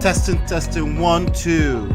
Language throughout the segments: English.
Testing, 1, 2.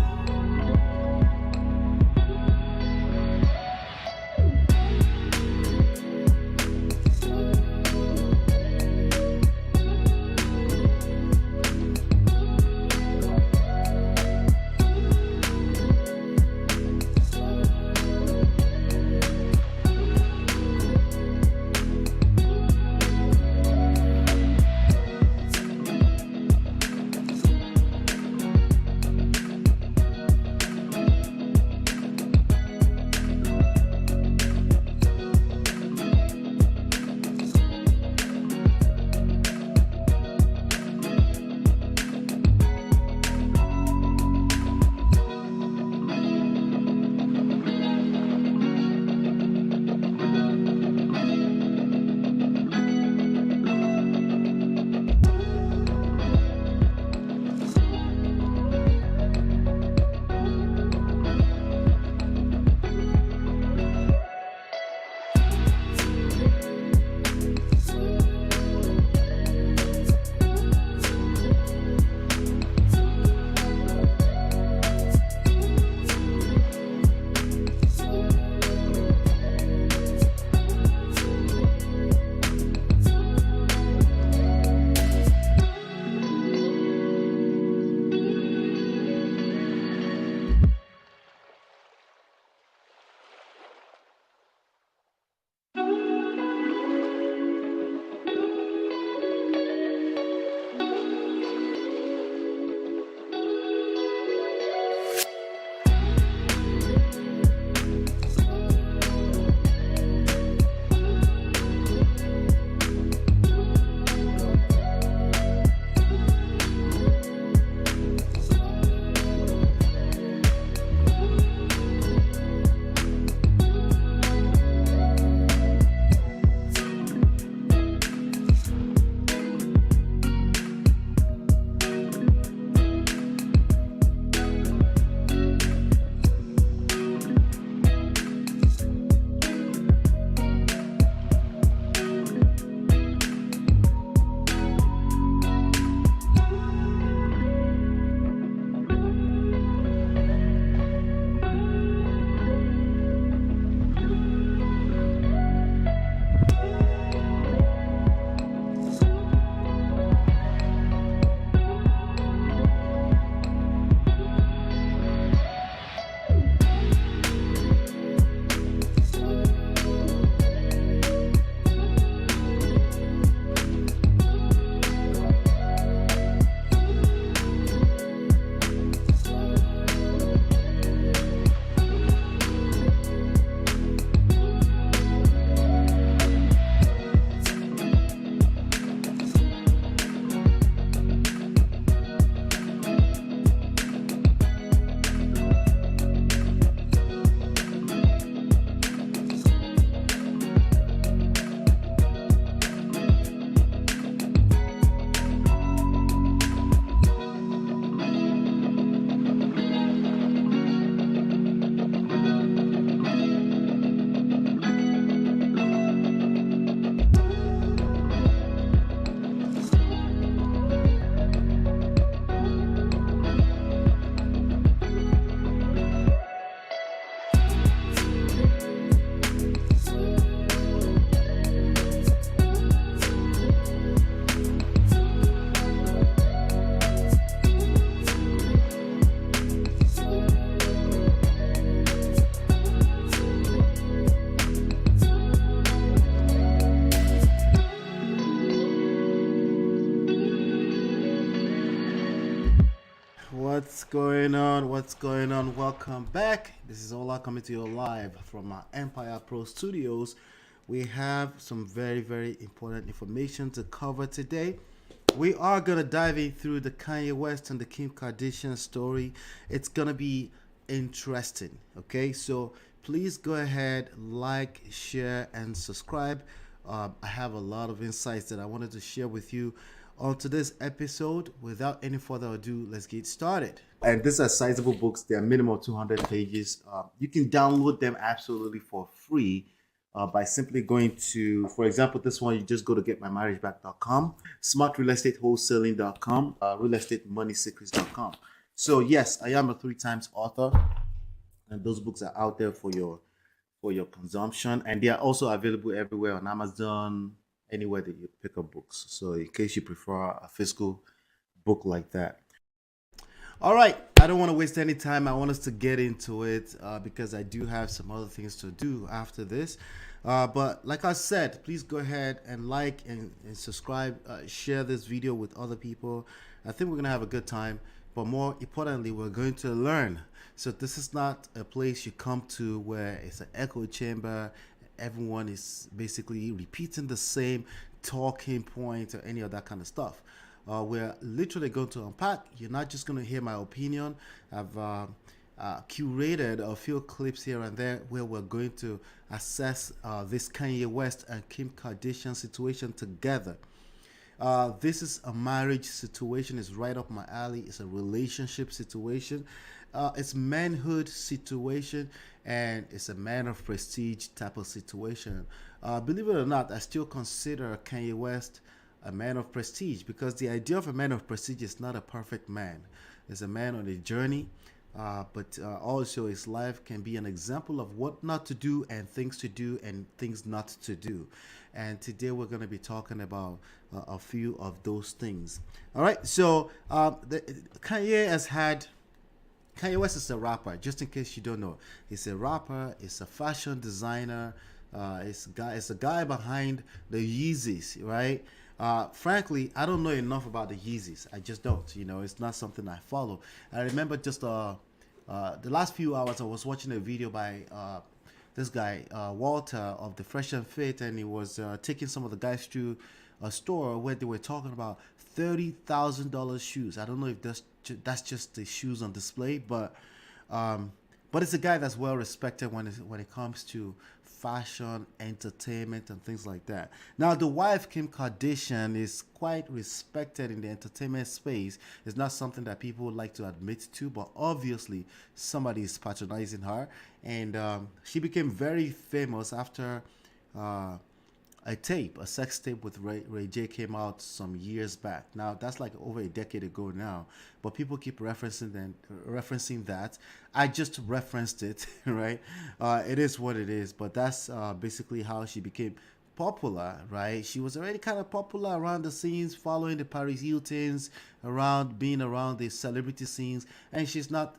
What's going on? What's going on? Welcome back. This is Ola coming to you live from our Empire Pro Studios. We have some very important information to cover today. We are going to dive in through the Kanye West and the Kim Kardashian story. It's going to be interesting. Okay, so please go ahead, like, share, and subscribe. I have a lot of insights that I wanted to share with you on today's episode. Without any further ado, let's get started. And these are sizable books. They're minimum 200 pages. You can download them absolutely for free by simply going to, for example, this one, you just go to getmymarriageback.com, smartrealestatewholesaling.com, realestatemoneysecrets.com. So yes, I am a three times author, and those books are out there for your consumption, and they are also available everywhere on Amazon, anywhere that you pick up books. So in case you prefer a physical book like that. All right, I don't want to waste any time. I want us to get into it because I do have some other things to do after this. But like I said, please go ahead and like and subscribe, share this video with other people. I think we're going to have a good time. But more importantly, we're going to learn. So this is not a place you come to where it's an echo chamber. Everyone is basically repeating the same talking point or any of that kind of stuff. We're literally going to unpack. You're not just going to hear my opinion. I've curated a few clips here and there where we're going to assess this Kanye West and Kim Kardashian situation together. This is a marriage situation. It's right up my alley. It's a relationship situation. It's manhood situation, and it's a man of prestige type of situation. Believe it or not, I still consider Kanye West a man of prestige because the idea of a man of prestige is not a perfect man. It's a man on a journey, but also his life can be an example of what not to do and things to do and things not to do. And today we're going to be talking about a few of those things. All right, so Kanye West is a rapper. Just in case you don't know, he's a rapper. He's a fashion designer. It's a guy behind the Yeezys, right? Frankly, I don't know enough about the Yeezys. I just don't. You know, it's not something I follow. I remember just the last few hours I was watching a video by this guy Walter of the Fresh and Fit, and he was taking some of the guys through a store where they were talking about $30,000 shoes. I don't know if that's just the shoes on display, but it's a guy that's well respected when it comes to fashion, entertainment, and things like that. Now, the wife Kim Kardashian is quite respected in the entertainment space. It's not something that people would like to admit to, but obviously somebody is patronizing her, and she became very famous after a sex tape with Ray J came out some years back. Now that's like over a decade ago now, but people keep referencing that. I just referenced it, right? It is what it is, but that's basically how she became popular, right? She was already kind of popular around the scenes, following the Paris Hiltons, around being around the celebrity scenes, and she's not.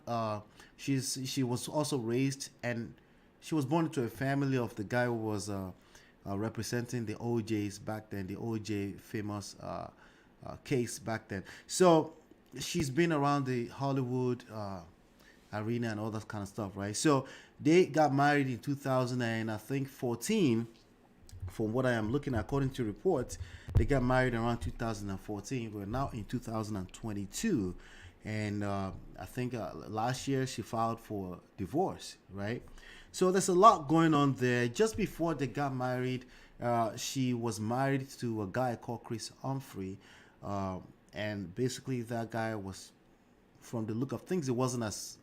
She was also raised, and she was born into a family of the guy who was representing the OJs back then, the OJ famous case back then. So she's been around the Hollywood arena and all that kind of stuff, right? So they got married in 2000 and I think 14. From what I am looking at, according to reports, they got married around 2014. We're now in 2022, and I think last year she filed for divorce, right? So there's a lot going on there. Just before they got married, she was married to a guy called Chris Humphrey, and basically that guy was, from the look of things, it wasn't as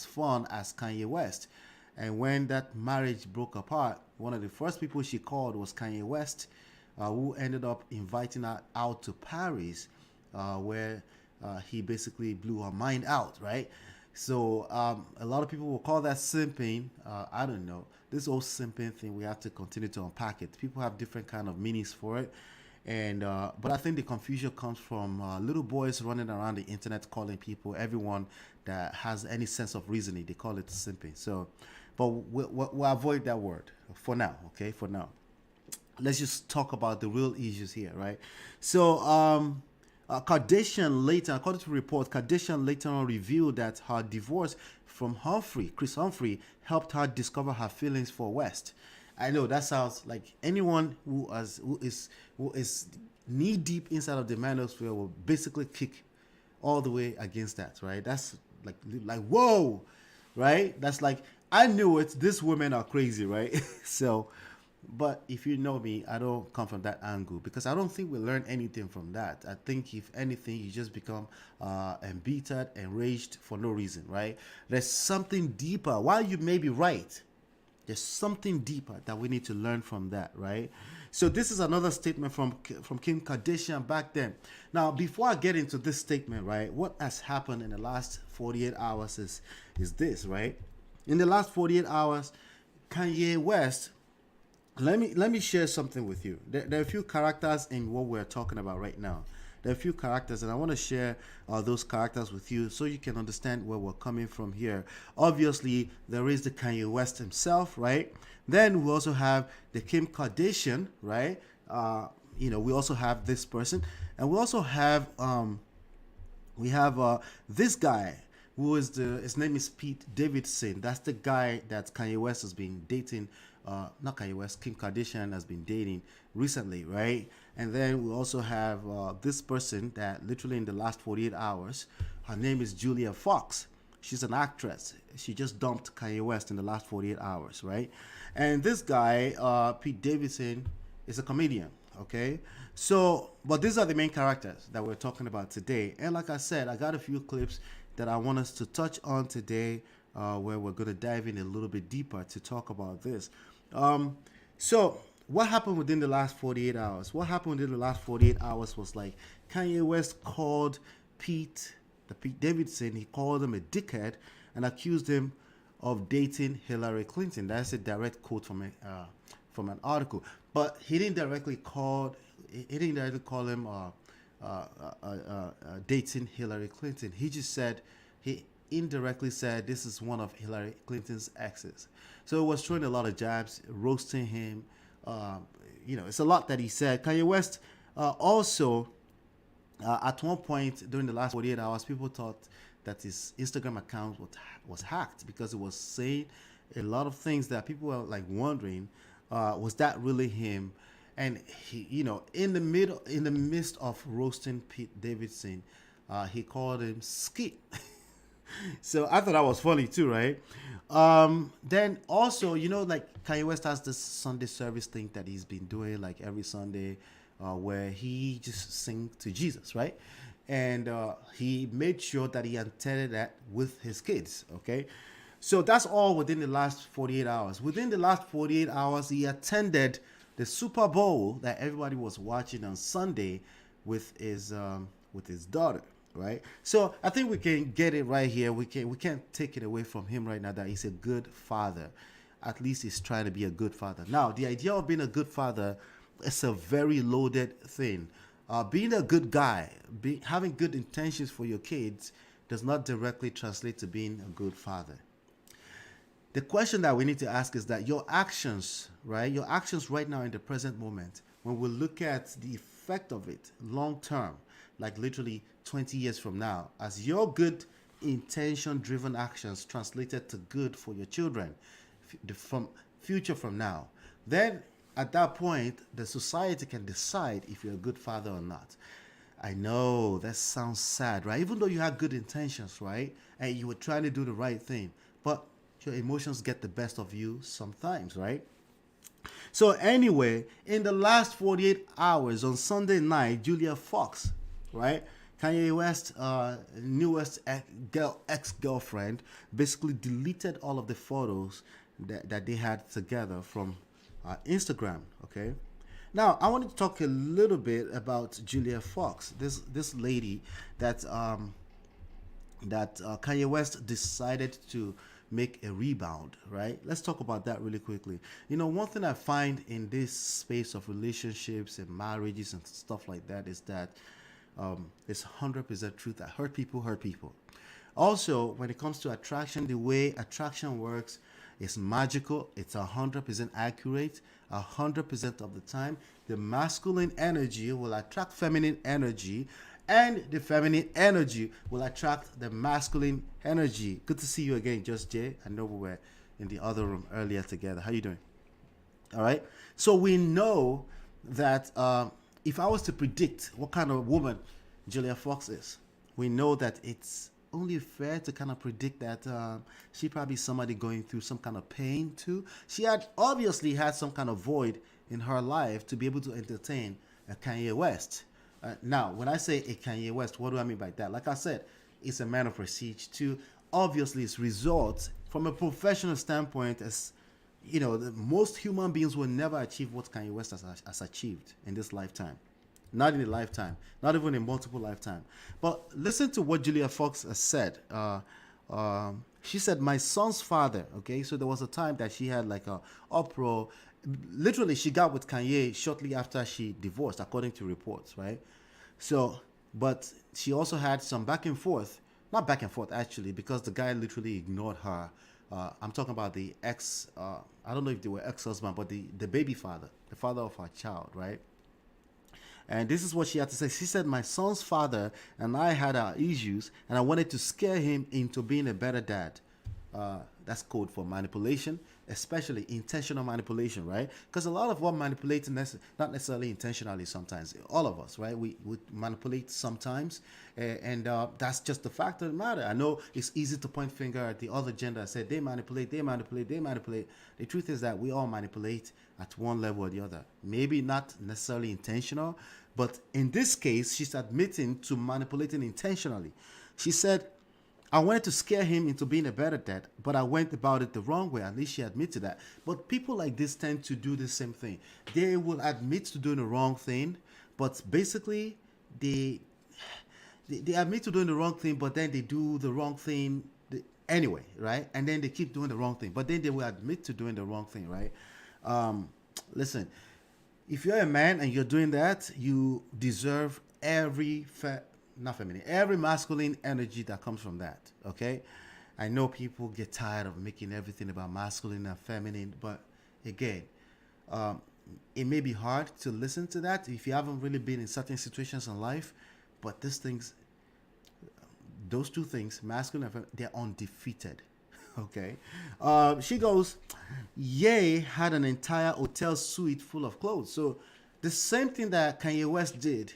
fun as Kanye West. And when that marriage broke apart, one of the first people she called was Kanye West, who ended up inviting her out to Paris, where he basically blew her mind out, right? So a lot of people will call that simping. I don't know. This whole simping thing, we have to continue to unpack it. People have different kind of meanings for it. And but I think the confusion comes from little boys running around the internet calling people, everyone that has any sense of reasoning, they call it simping. So, but we'll avoid that word for now, okay? For now, let's just talk about the real issues here, right? So, Kardashian later, according to reports, Kardashian later on revealed that her divorce from Chris Humphrey, helped her discover her feelings for West. I know that sounds like anyone who is knee deep inside of the manosphere will basically kick all the way against that, right? That's like whoa, right? That's like, I knew it. These women are crazy, right? So, but if you know me, I don't come from that angle because I don't think we learn anything from that. I think if anything, you just become embittered, enraged for no reason, right? There's something deeper. While you may be right, There's something deeper that we need to learn from that, right? So this is another statement from Kim Kardashian back then. Now, before I get into this statement, right, what has happened in the last 48 hours is this, right? In the last 48 hours, Kanye West, let me share something with you. There are a few characters in what we're talking about right now. There are a few characters, and I want to share those characters with you so you can understand where we're coming from here. Obviously, there is the Kanye West himself, right? Then we also have the Kim Kardashian, right? We also have this person, and we also have this guy who is his name is Pete Davidson. That's the guy that Kanye West has been dating. Not Kanye West, Kim Kardashian has been dating recently, right? And then we also have this person that literally in the last 48 hours, her name is Julia Fox. She's an actress. She just dumped Kanye West in the last 48 hours, right? And this guy, Pete Davidson, is a comedian, okay? So, but these are the main characters that we're talking about today. And like I said, I got a few clips that I want us to touch on today where we're going to dive in a little bit deeper to talk about this. So what happened within the last 48 hours? What happened within the last 48 hours was like Kanye West called Pete Davidson, he called him a dickhead and accused him of dating Hillary Clinton. That's a direct quote from an article. But he didn't directly call him dating Hillary Clinton. He indirectly said this is one of Hillary Clinton's exes. So it was throwing a lot of jabs, roasting him. It's a lot that he said. Kanye West also, at one point during the last 48 hours, people thought that his Instagram account was hacked because it was saying a lot of things that people were like wondering, was that really him? And he, in the midst of roasting Pete Davidson, he called him skit. So I thought that was funny too, right? Then also, like Kanye West has this Sunday service thing that he's been doing like every Sunday, where he just sings to Jesus, right? And he made sure that he attended that with his kids, okay? So that's all within the last 48 hours. Within the last 48 hours, he attended the Super Bowl that everybody was watching on Sunday with his daughter. Right, so I think we can get it right here. We can't take it away from him right now that he's a good father. At least he's trying to be a good father. Now, the idea of being a good father is a very loaded thing. Being a good guy, having good intentions for your kids, does not directly translate to being a good father. The question that we need to ask is that your actions, right? Your actions right now in the present moment, when we look at the effect of it long term, like literally 20 years from now, as your good intention driven actions translated to good for your children from future from now, then at that point the society can decide if you're a good father or not. I know that sounds sad, right? Even though you had good intentions, right, and you were trying to do the right thing, but your emotions get the best of you sometimes, right? So anyway, in the last 48 hours on Sunday night, Julia Fox, right, Kanye West, newest ex-girlfriend, basically deleted all of the photos that they had together from Instagram, okay? Now, I wanted to talk a little bit about Julia Fox, this lady that Kanye West decided to make a rebound, right? Let's talk about that really quickly. One thing I find in this space of relationships and marriages and stuff like that is that it's 100% truth that hurt people hurt people. Also, when it comes to attraction, the way attraction works is magical. It's 100% accurate. 100% of the time, the masculine energy will attract feminine energy, and the feminine energy will attract the masculine energy. Good to see you again, Just Jay. I know we were in the other room earlier together. How you doing? All right. So we know that if I was to predict what kind of woman Julia Fox is, we know that it's only fair to kind of predict that she probably somebody going through some kind of pain too. She had obviously had some kind of void in her life to be able to entertain a Kanye West. Now, when I say a Kanye West, what do I mean by that? Like I said, it's a man of prestige too. Obviously, its results from a professional standpoint as most human beings will never achieve what Kanye West has achieved in this lifetime. Not in a lifetime, not even in multiple lifetime. But listen to what Julia Fox has said. She said, "My son's father." Okay, so there was a time that she had like a uproar. Literally, she got with Kanye shortly after she divorced, according to reports, right? So, but she also had some back and forth, not back and forth actually, because the guy literally ignored her. I'm talking about the ex. I don't know if they were ex-husband, but the baby father, the father of her child, right? And this is what she had to say. She said, "My son's father and I had our issues, and I wanted to scare him into being a better dad." That's code for manipulation, especially intentional manipulation, right? Because a lot of what manipulating, not necessarily intentionally sometimes, all of us, right? We manipulate sometimes, and that's just the fact of the matter. I know it's easy to point finger at the other gender and say they manipulate, they manipulate, they manipulate. The truth is that we all manipulate at one level or the other. Maybe not necessarily intentional, but in this case, she's admitting to manipulating intentionally. She said, "I wanted to scare him into being a better dad, but I went about it the wrong way." At least she admitted that. But people like this tend to do the same thing. They will admit to doing the wrong thing, but basically they they admit to doing the wrong thing, but then they do the wrong thing anyway, right? And then they keep doing the wrong thing, but then they will admit to doing the wrong thing, right? Um, Listen, if you're a man and you're doing that, you deserve not feminine, every masculine energy that comes from that. Okay, I know people get tired of making everything about masculine and feminine, but again, um, it may be hard to listen to that if you haven't really been in certain situations in life. But those two things, masculine and feminine, they're undefeated. Okay. She goes, Ye had an entire hotel suite full of clothes. So the same thing that Kanye West did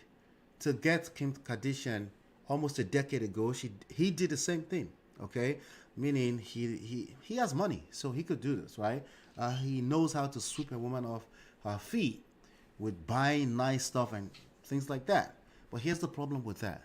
to get Kim Kardashian almost a decade ago, he did the same thing. Okay, meaning he has money, so he could do this, right? He knows how to sweep a woman off her feet with buying nice stuff and things like that. But here's the problem with that: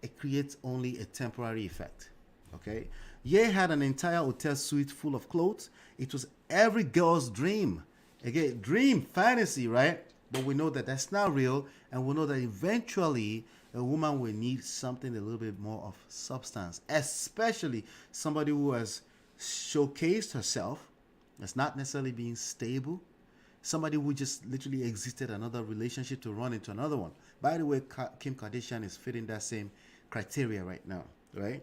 it creates only a temporary effect. Okay? Ye had an entire hotel suite full of clothes. It was every girl's dream. Again, dream, fantasy, right? But we know that that's not real, and we know that eventually a woman will need something a little bit more of substance, especially somebody who has showcased herself, that's not necessarily being stable, somebody who just literally exited another relationship to run into another one. By the way, Kim Kardashian is fitting that same criteria right now, right?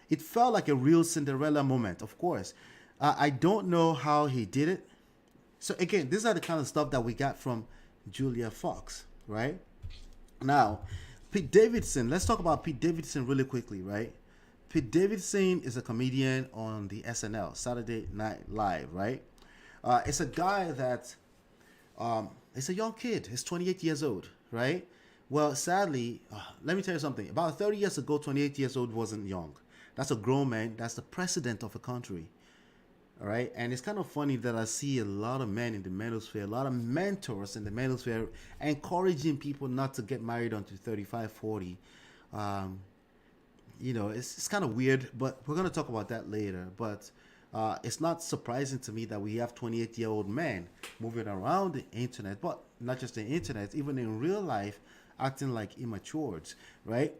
It felt like a real Cinderella moment, of course. I don't know how he did it. So again, these are the kind of stuff that we got from Julia Fox, right? Now, Pete Davidson. Let's talk about Pete Davidson really quickly, right? Pete Davidson is a comedian on the SNL, Saturday Night Live, right? It's a guy that it's a young kid. He's 28 years old, right? Well, sadly, let me tell you something. About 30 years ago, 28 years old wasn't young. That's a grown man. That's the president of a country. All right. And it's kind of funny that I see a lot of men in the manosphere, a lot of mentors in the manosphere encouraging people not to get married until 35, 40. Um, it's kind of weird, but we're going to talk about that later. But it's not surprising to me that we have 28-year-old men moving around the internet, but not just the internet, even in real life, acting like immatures, right?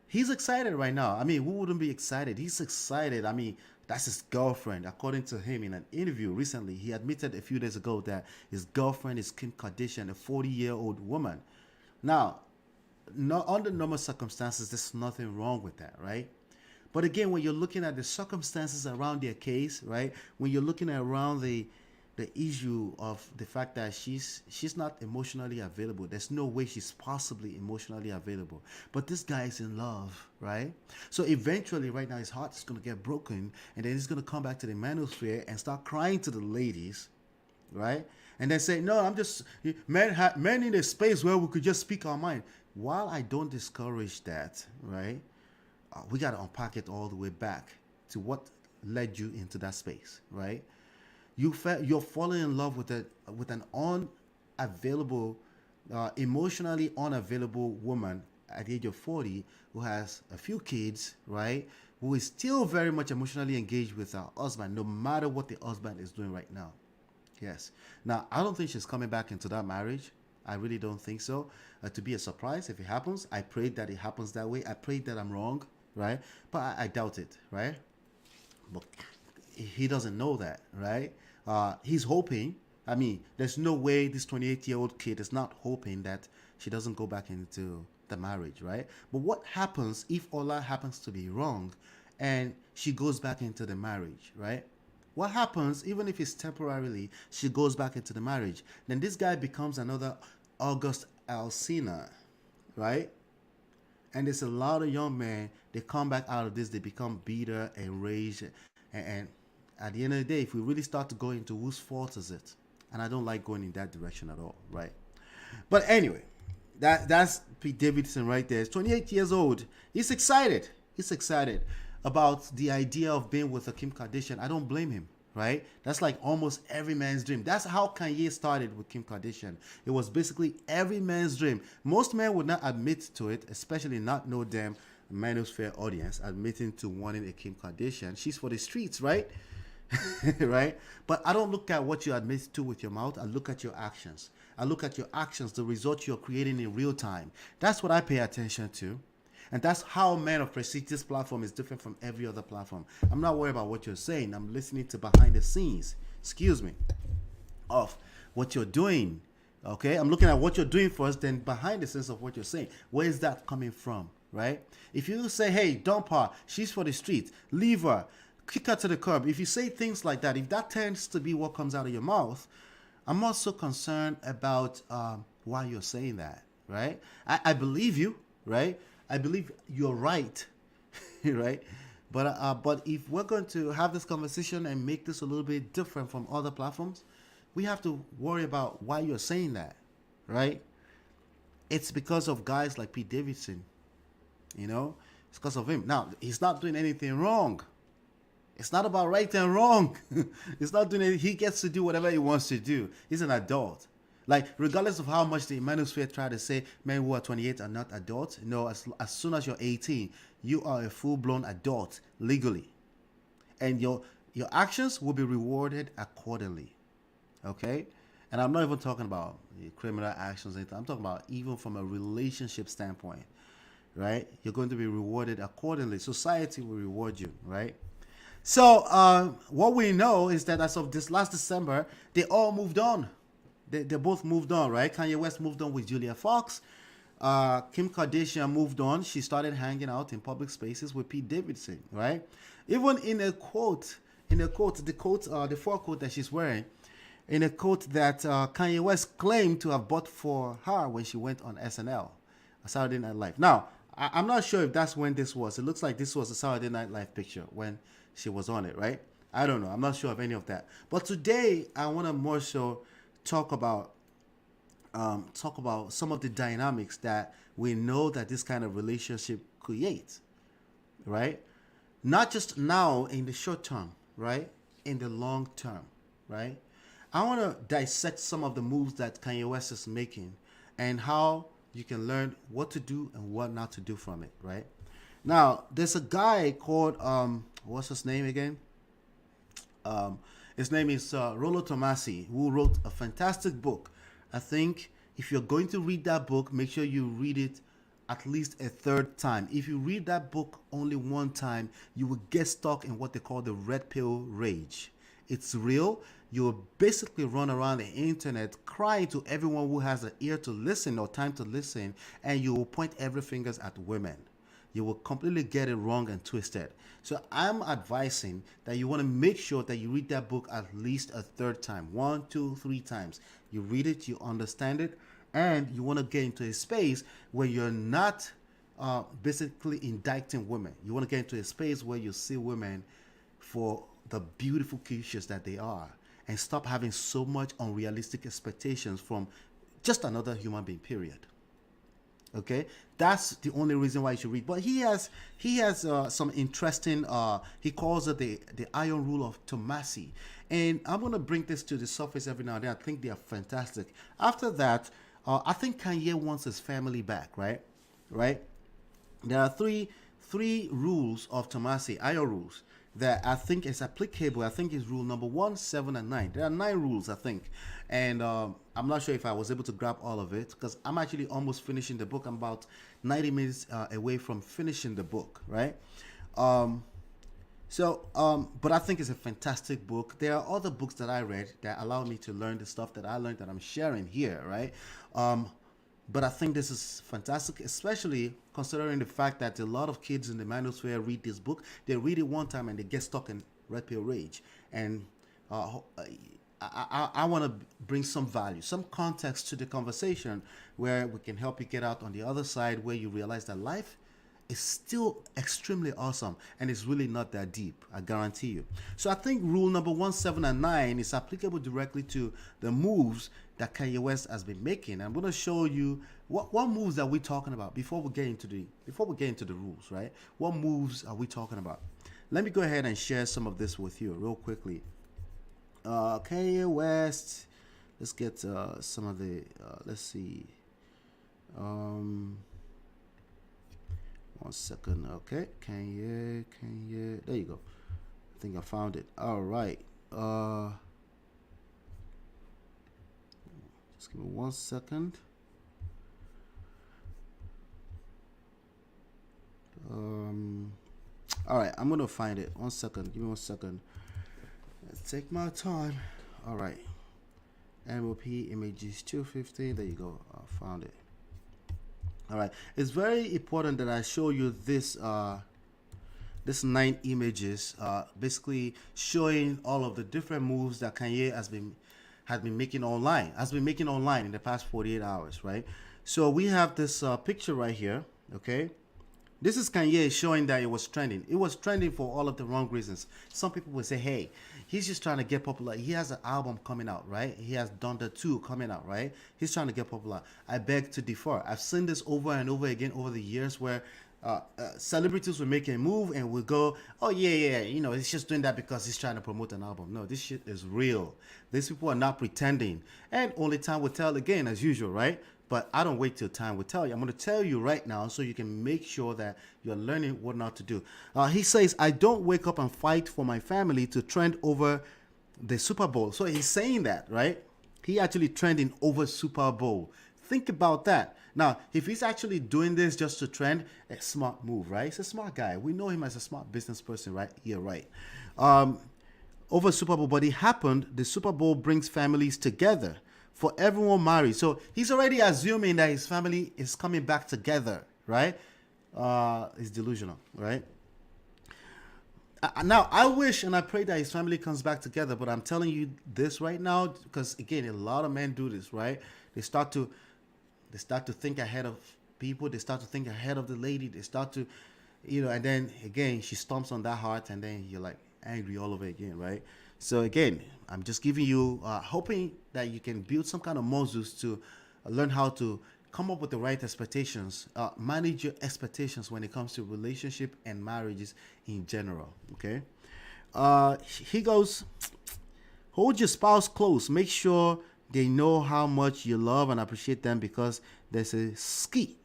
He's excited right now. I mean, who wouldn't be excited? He's excited. I mean, that's his girlfriend. According to him in an interview recently, he admitted a few days ago that his girlfriend is Kim Kardashian, a 40-year-old woman. Now, under normal circumstances, there's nothing wrong with that, right? But again, when you're looking at the circumstances around their case, right? When you're looking at around the issue of the fact that she's not emotionally available. There's no way she's possibly emotionally available. But this guy is in love, right? So eventually, right now, his heart is going to get broken, and then he's going to come back to the manosphere and start crying to the ladies, right? And then say, "No, I'm just men in a space where we could just speak our mind." While I don't discourage that, right? We got to unpack it all the way back to what led you into that space, right? You're falling in love with an unavailable, emotionally unavailable woman at the age of 40 who has a few kids, right? Who is still very much emotionally engaged with her husband, no matter what the husband is doing right now. Yes. Now, I don't think she's coming back into that marriage. I really don't think so. To be a surprise if it happens. I pray that it happens that way. I pray that I'm wrong, right? But I doubt it, right? But he doesn't know that, right? He's hoping. I mean, there's no way this 28-year-old kid is not hoping that she doesn't go back into the marriage, right? But what happens if Ola happens to be wrong and she goes back into the marriage, right? What happens even if it's temporarily she goes back into the marriage? Then this guy becomes another August Alsina, right? And there's a lot of young men, they come back out of this, they become bitter, enraged, and at the end of the day, if we really start to go into whose fault is it? And I don't like going in that direction at all, right? But anyway, that's Pete Davidson right there. He's 28 years old. He's excited. He's excited about the idea of being with a Kim Kardashian. I don't blame him, right? That's like almost every man's dream. That's how Kanye started with Kim Kardashian. It was basically every man's dream. Most men would not admit to it, especially not no damn manosphere audience admitting to wanting a Kim Kardashian. She's for the streets, right? Right? But I don't look at what you admit to with your mouth. I look at your actions. I look at your actions, the results you're creating in real time. That's what I pay attention to. And that's how Man of Prestige, this platform, is different from every other platform. I'm not worried about what you're saying. I'm listening to behind the scenes, of what you're doing. Okay? I'm looking at what you're doing first, then behind the scenes of what you're saying. Where is that coming from? Right? If you say, hey, dump her, she's for the street, leave her, kick her to the curb. If you say things like that, if that tends to be what comes out of your mouth, I'm not so concerned about why you're saying that, right? I believe you, right? I believe you're right, right? But if we're going to have this conversation and make this a little bit different from other platforms, we have to worry about why you're saying that, right? It's because of guys like Pete Davidson, you know? It's because of him. Now, he's not doing anything wrong. It's not about right and wrong. It's not doing it. He gets to do whatever he wants to do. He's an adult. Like, regardless of how much the manosphere try to say men who are 28 are not adults, no, as soon as you're 18, you are a full-blown adult legally. And your actions will be rewarded accordingly. Okay? And I'm not even talking about criminal actions. I'm talking about even from a relationship standpoint, right? You're going to be rewarded accordingly. Society will reward you, right? So what we know is that as of this last December, they all moved on. They both moved on, right? Kanye West moved on with Julia Fox. Kim Kardashian moved on. She started hanging out in public spaces with Pete Davidson, right? Even in a quote, the fur coat that she's wearing, in a coat that Kanye West claimed to have bought for her when she went on SNL, Saturday Night Live. Now, I'm not sure if that's when this was. It looks like this was a Saturday Night Live picture when she was on it, right? I don't know. I'm not sure of any of that. But today, I want to more so talk about some of the dynamics that we know that this kind of relationship creates, right? Not just now in the short term, right? In the long term, right? I want to dissect some of the moves that Kanye West is making and how you can learn what to do and what not to do from it, right? Now, there's a guy called, what's his name again? His name is Rollo Tomasi, who wrote a fantastic book. I think if you're going to read that book, make sure you read it at least a third time. If you read that book only one time, you will get stuck in what they call the red pill rage. It's real. You will basically run around the internet crying to everyone who has an ear to listen or time to listen, and you will point every fingers at women. You will completely get it wrong and twisted. So I'm advising that you want to make sure that you read that book at least a third time, 1, 2, 3 times. You read it, you understand it, and you want to get into a space where you're not basically indicting women. You want to get into a space where you see women for the beautiful creatures that they are, and stop having so much unrealistic expectations from just another human being, period. Okay, that's the only reason why you should read. But he has some interesting. He calls it the iron rule of Tomasi, and I'm gonna bring this to the surface every now and then. I think they are fantastic. After that, I think Kanye wants his family back, right? right? There are three rules of Tomasi, IO rules, that I think is applicable. I think is rule number 1, 7, and 9. There are 9 rules, I think, and I'm not sure if I was able to grab all of it because I'm actually almost finishing the book. I'm about 90 minutes away from finishing the book, right? Um, but I think it's a fantastic book. There are other books that I read that allow me to learn the stuff that I learned that I'm sharing here, right? Um, but I think this is fantastic, especially considering the fact that a lot of kids in the manosphere read this book. They read it one time and they get stuck in red pill rage. And uh, I want to bring some value, some context to the conversation where we can help you get out on the other side where you realize that life is still extremely awesome and it's really not that deep, I guarantee you. So I think rule number 1, 7, and 9 is applicable directly to the moves that Kanye West has been making. I'm going to show you what moves are we talking about before we get into the rules, right? What moves are we talking about? Let me go ahead and share some of this with you real quickly. Kanye West. Let's get some of the. Let's see. 1 second. Okay, Kanye. There you go. I think I found it. All right. Just give me 1 second. All right, I'm gonna find it. 1 second. Give me 1 second. Let's take my time. All right. MOP images 250. There you go. I found it. All right. It's very important that I show you this 9 images, basically showing all of the different moves that Kanye has been making online. In the past 48 hours, right? So we have this picture right here. Okay. This is Kanye showing that it was trending. It was trending for all of the wrong reasons. Some people would say, hey, he's just trying to get popular. He has an album coming out, right? He has Donda 2 coming out, right? He's trying to get popular. I beg to differ. I've seen this over and over again over the years where celebrities will make a move and will go, oh, yeah, he's just doing that because he's trying to promote an album. No, this shit is real. These people are not pretending. And only time will tell again, as usual, right? But I don't wait till time will tell you. I'm going to tell you right now so you can make sure that you're learning what not to do. He says, I don't wake up and fight for my family to trend over the Super Bowl. So he's saying that, right? He actually trending over Super Bowl. Think about that. Now, if he's actually doing this just to trend, a smart move, right? He's a smart guy. We know him as a smart business person, right? Yeah, right. Over Super Bowl, but it happened. The Super Bowl brings families together for everyone married. So he's already assuming that his family is coming back together, right? He's delusional, right? Now, I wish and I pray that his family comes back together, but I'm telling you this right now because, again, a lot of men do this, right? They start to think ahead of people. They start to think ahead of the lady. They start to, and then, again, she stomps on that heart, and then you're like angry all over again, right? So again, I'm just giving you, hoping that you can build some kind of muscles to learn how to come up with the right expectations, manage your expectations when it comes to relationship and marriages in general. Okay. He goes, hold your spouse close. Make sure they know how much you love and appreciate them because there's a skeet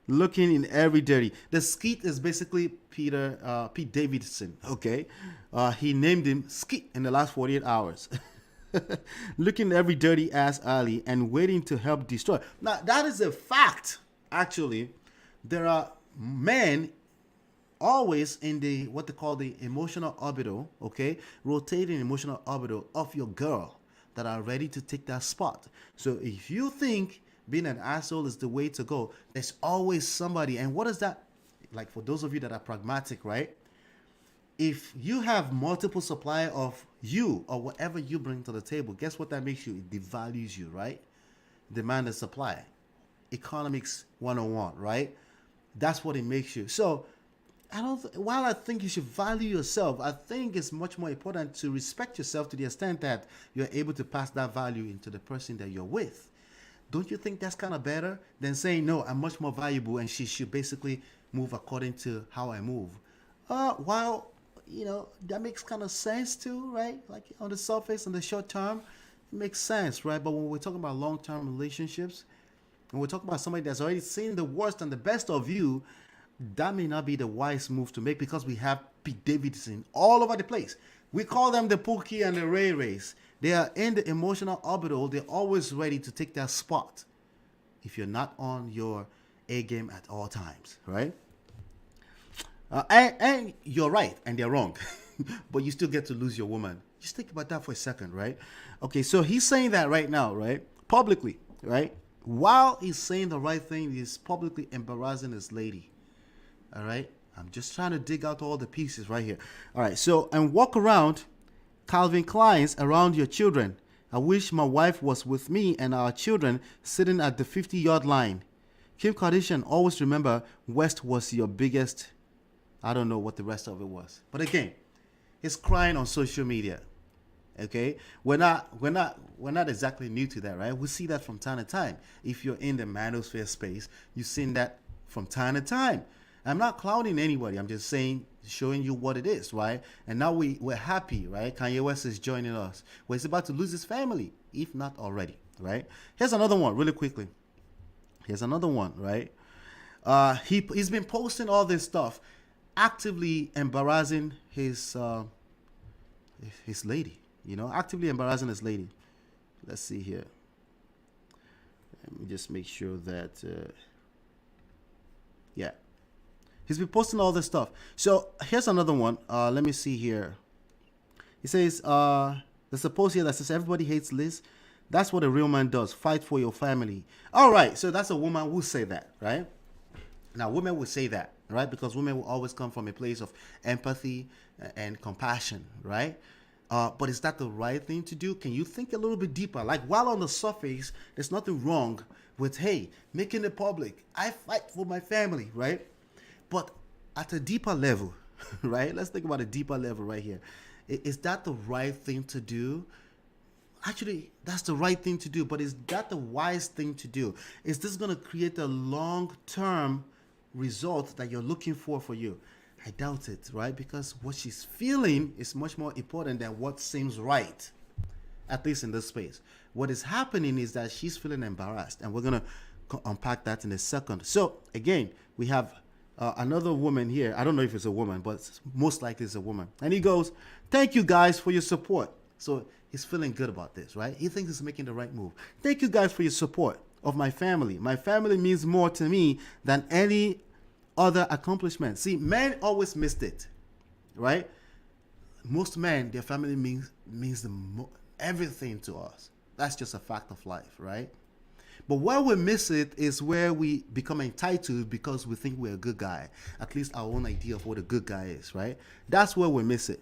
looking in every dirty. The skeet is basically Pete Davidson. Okay, he named him Skeet in the last 48 hours. Looking every dirty ass alley and waiting to help destroy. Now that is a fact. Actually, there are men always in the what they call the emotional orbital. Okay, rotating emotional orbital of your girl that are ready to take that spot. So if you think being an asshole is the way to go, there's always somebody. And what is that? Like for those of you that are pragmatic, right? If you have multiple supply of you or whatever you bring to the table, guess what that makes you? It devalues you, right? Demand and supply. Economics 101, right? That's what it makes you. So while I think you should value yourself, I think it's much more important to respect yourself to the extent that you're able to pass that value into the person that you're with. Don't you think that's kind of better than saying, no, I'm much more valuable and she should basically move according to how I move? While, that makes kind of sense too, right? Like on the surface, in the short term, it makes sense, right? But when we're talking about long-term relationships, And we're talking about somebody that's already seen the worst and the best of you. That may not be the wise move to make because we have Pete Davidson all over the place. We call them the pookie and the rayrays. They are in the emotional orbital. They're always ready to take their spot if you're not on your A game at all times, right? And you're right and they're wrong, but you still get to lose your woman. Just think about that for a second, right? Okay, so he's saying that right now, right? Publicly, right? While he's saying the right thing, he's publicly embarrassing his lady. All right? I'm just trying to dig out all the pieces right here. All right, so, and walk around Calvin Klein's around your children. I wish my wife was with me and our children sitting at the 50-yard line. Kim Kardashian, always remember West was your biggest. I don't know what the rest of it was. But again, he's crying on social media. Okay? We're not exactly new to that, right? We see that from time to time. If you're in the manosphere space, you've seen that from time to time. I'm not clowning anybody. I'm just saying, showing you what it is, right? And now we're happy, right? Kanye West is joining us. Well, he's about to lose his family, if not already, right? Here's another one, really quickly. Here's another one, right? He's been posting all this stuff, actively embarrassing his lady. You know, actively embarrassing his lady. Let's see here. Let me just make sure that, yeah. He's been posting all this stuff. So here's another one. Let me see here. He says, there's a post here that says, everybody hates Liz. That's what a real man does. Fight for your family. All right. So that's a woman who say that, right? Now, women will say that, right? Because women will always come from a place of empathy and compassion, right? But is that the right thing to do? Can you think a little bit deeper? Like, while on the surface, there's nothing wrong with, hey, making it public. I fight for my family, right? But at a deeper level, right? Let's think about a deeper level right here. Is that the right thing to do? Actually, that's the right thing to do, but is that the wise thing to do? Is this going to create a long-term result that you're looking for you? I doubt it, right? Because what she's feeling is much more important than what seems right, at least in this space. What is happening is that she's feeling embarrassed, and we're going to unpack that in a second. So, again, we have another woman here. I don't know if it's a woman, but most likely it's a woman. And he goes, thank you guys for your support. So he's feeling good about this, right? He thinks he's making the right move. Thank you guys for your support of my family. My family means more to me than any other accomplishment. See, men always missed it, right? Most men, their family means everything to us. That's just a fact of life, right? But where we miss it is where we become entitled because we think we're a good guy. At least our own idea of what a good guy is, right? That's where we miss it,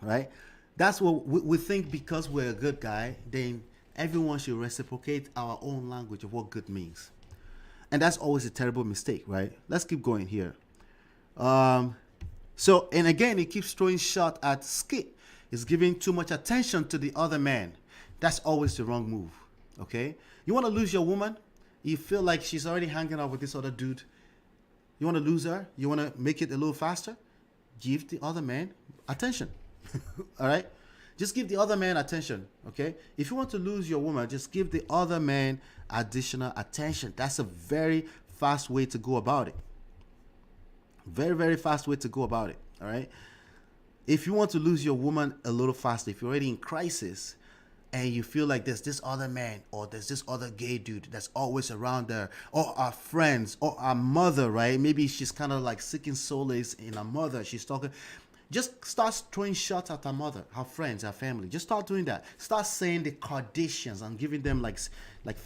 right? That's what we think because we're a good guy, then everyone should reciprocate our own language of what good means. And that's always a terrible mistake, right? Let's keep going here. So, and again, he keeps throwing shot at Skip. He's giving too much attention to the other man. That's always the wrong move, okay? You want to lose your woman? You feel like she's already hanging out with this other dude. You want to lose her? You want to make it a little faster? Give the other man attention, all right? Just give the other man attention, okay? If you want to lose your woman, just give the other man additional attention. That's a very fast way to go about it. Very, very fast way to go about it, all right? If you want to lose your woman a little faster, if you're already in crisis and you feel like there's this other man or there's this other gay dude that's always around there, or our friends or our mother, right? Maybe she's kind of like seeking solace in her mother. She's talking. Just start throwing shots at her mother, her friends, her family. Just start doing that. Start saying the Kardashians and giving them like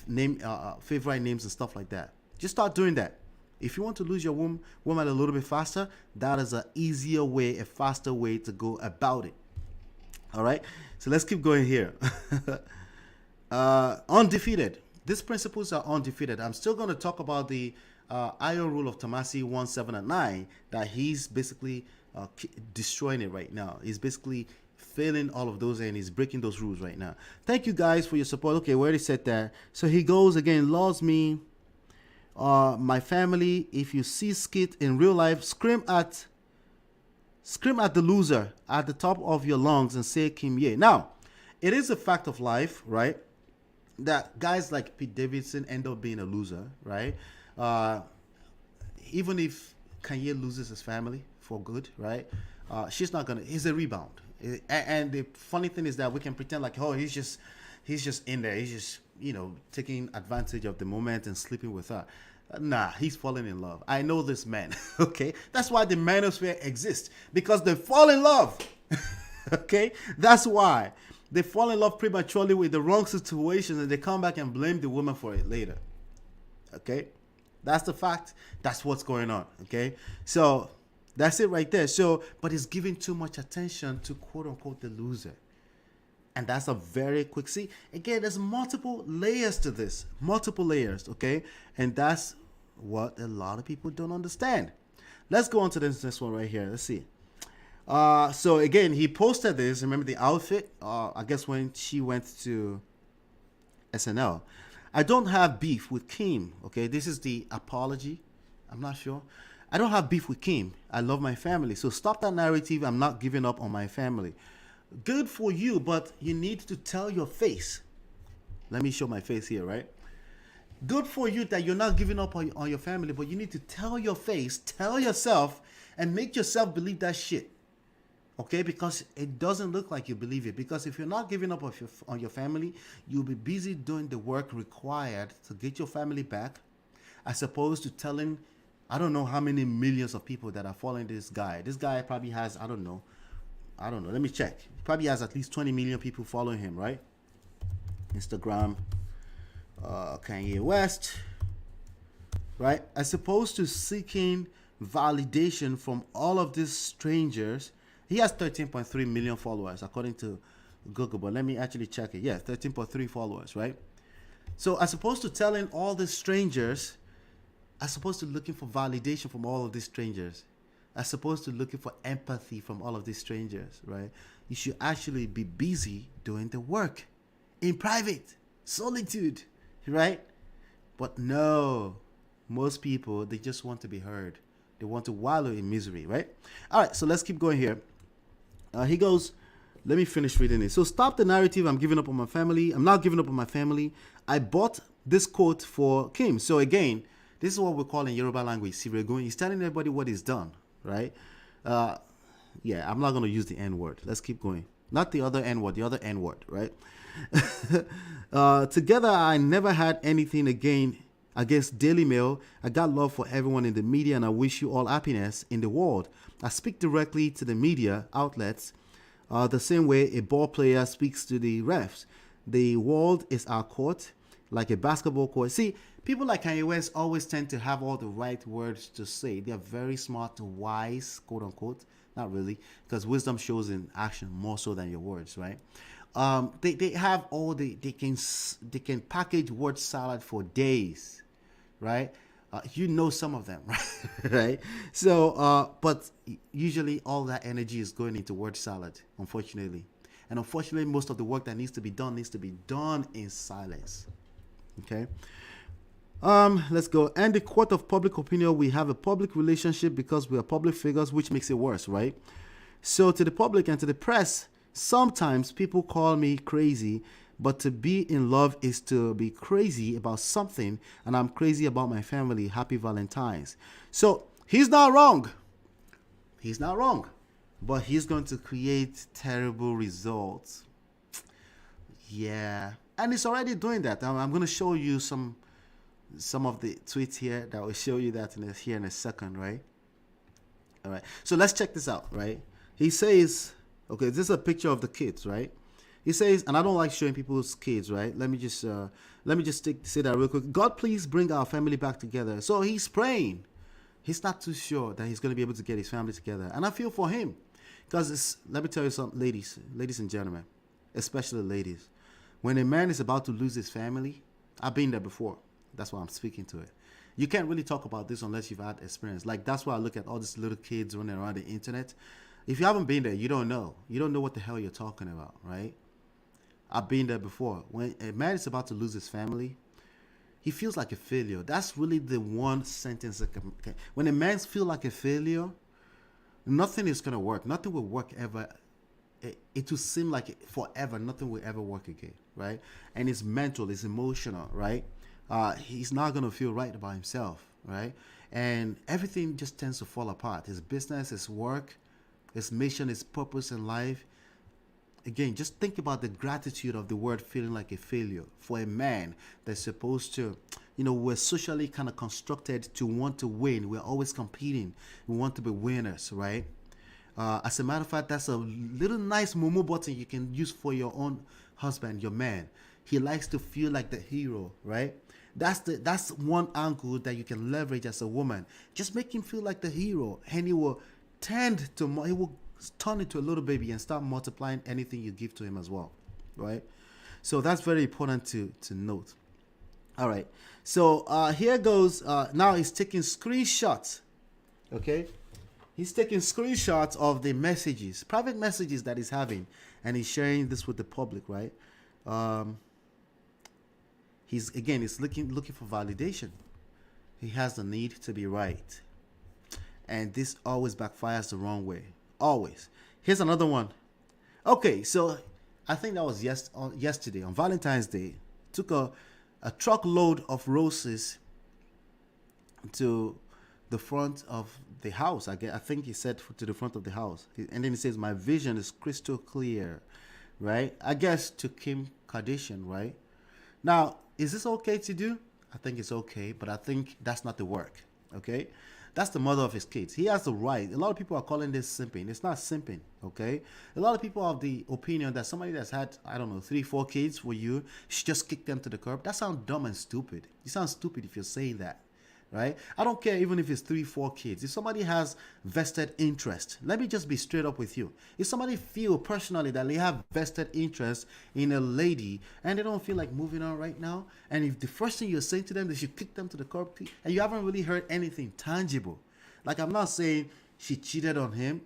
name favorite names and stuff like that. Just start doing that. If you want to lose your woman a little bit faster, that is an easier way, a faster way to go about it. All right. So let's keep going here. Undefeated. These principles are undefeated. I'm still going to talk about the iron rule of Tomasi 1, 7, and 9, that he's basically destroying it right now. He's basically failing all of those and he's breaking those rules right now. Thank you guys for your support. Okay, we already said that. So he goes again, loves me, my family. If you see Skit in real life, scream at the loser at the top of your lungs and say Kim Ye. Now, it is a fact of life, right? that guys like Pete Davidson end up being a loser, right? Uh, Even if Kanye loses his family for good, right? She's not gonna. He's a rebound. And the funny thing is that we can pretend like, oh, he's just in there. He's just taking advantage of the moment and sleeping with her. Nah, he's falling in love. I know this man. Okay, that's why the manosphere exists, because they fall in love. Okay, that's why they fall in love prematurely with the wrong situation, and they come back and blame the woman for it later. Okay, that's the fact. That's what's going on. Okay, so that's it right there. So, but it's giving too much attention to quote unquote the loser. And that's a very quick see. Again, there's multiple layers to this, multiple layers, okay? And that's what a lot of people don't understand. Let's go on to this next one right here. Let's see. So again, he posted this. Remember the outfit? I guess when she went to SNL. I don't have beef with Kim, okay? This is the apology. I'm not sure. I don't have beef with Kim. I love my family. So stop that narrative. I'm not giving up on my family. Good for you, but you need to tell your face. Let me show my face here, right? Good for you that you're not giving up on your family, but you need to tell your face, tell yourself, and make yourself believe that shit. Okay? Because it doesn't look like you believe it. Because if you're not giving up on your family, you'll be busy doing the work required to get your family back, as opposed to telling, I don't know how many millions of people that are following this guy. This guy probably has, I don't know. Let me check. He probably has at least 20 million people following him, right? Instagram, Kanye West, right? As opposed to seeking validation from all of these strangers. He has 13.3 million followers, according to Google. But let me actually check it. Yeah, 13.3 followers, right? So as opposed to telling all these strangers, as opposed to looking for validation from all of these strangers, as opposed to looking for empathy from all of these strangers, right? You should actually be busy doing the work in private, solitude, right? But no, most people, they just want to be heard. They want to wallow in misery, right? All right, so let's keep going here. He goes, let me finish reading it. So stop the narrative, I'm giving up on my family. I'm not giving up on my family. I bought this quote for Kim. So again, this is what we call in Yoruba language, Siregun. He's telling everybody what he's done. Right? Yeah, I'm not going to use the N word. Let's keep going. Not the other N word, the other N word, right? Together, I never had anything against Daily Mail. I got love for everyone in the media, and I wish you all happiness in the world. I speak directly to the media outlets the same way a ball player speaks to the refs. The world is our court, like a basketball court. See, people like Kanye West always tend to have all the right words to say. They are very smart, wise, quote unquote. Not really, because wisdom shows in action more so than your words, right? They have all they can package word salad for days, right? Some of them, right? So, but usually all that energy is going into word salad, unfortunately. And unfortunately, most of the work that needs to be done in silence. Okay. Let's go. And the court of public opinion, we have a public relationship because we are public figures, which makes it worse, right? So to the public and to the press, sometimes people call me crazy, but to be in love is to be crazy about something, and I'm crazy about my family. Happy Valentine's. So he's not wrong. He's not wrong, but he's going to create terrible results. Yeah, and it's already doing that. I'm going to show you some of the tweets here that will show you that here in a second, right? All right. So let's check this out, right? He says, okay, this is a picture of the kids, right? He says, and I don't like showing people's kids, right? Let me just say that real quick. God, please bring our family back together. So he's praying. He's not too sure that he's going to be able to get his family together, and I feel for him, because let me tell you something, ladies and gentlemen, especially ladies. When a man is about to lose his family, I've been there before. That's why I'm speaking to it. You can't really talk about this unless you've had experience. Like, that's why I look at all these little kids running around the internet. If you haven't been there, you don't know. You don't know what the hell you're talking about, right? I've been there before. When a man is about to lose his family, he feels like a failure. That's really the one sentence that can. When a man feels like a failure, nothing is going to work. Nothing will work ever it will seem like forever nothing will ever work again, right? And it's mental, it's emotional, right? He's not gonna feel right about himself, right? And everything just tends to fall apart. His business, his work, his mission, his purpose in life. Again, just think about the gratitude of the word feeling like a failure for a man that's supposed to, we're socially kind of constructed to want to win. We're always competing. We want to be winners, right? As a matter of fact, that's a little nice Momo button you can use for your own husband, your man. He likes to feel like the hero, right? That's one angle that you can leverage as a woman. Just make him feel like the hero, and he will turn into a little baby and start multiplying anything you give to him as well, right? So that's very important to note. All right, so here goes. Now he's taking screenshots. Okay, he's taking screenshots of the messages, private messages that he's having, and he's sharing this with the public, right? He's looking for validation. He has the need to be right, and this always backfires the wrong way. Always. Here's another one. Okay, so I think that was yesterday on Valentine's Day. Took a truckload of roses to the front of the house. I think he said to the front of the house, and then he says, "My vision is crystal clear," right? I guess to Kim Kardashian, right? Now, is this okay to do? I think it's okay, but I think that's not the work. Okay, that's the mother of his kids. He has the right. A lot of people are calling this simping. It's not simping, okay? A lot of people have the opinion that somebody that's had, I don't know, 3, 4 kids for you should just kick them to the curb. That sounds dumb and stupid. You sound stupid if you're saying that, right? I don't care even if it's 3, 4 kids. If somebody has vested interest, let me just be straight up with you. If somebody feel personally that they have vested interest in a lady and they don't feel like moving on right now, and if the first thing you're saying to them, they should kick them to the curb, and you haven't really heard anything tangible. Like, I'm not saying she cheated on him.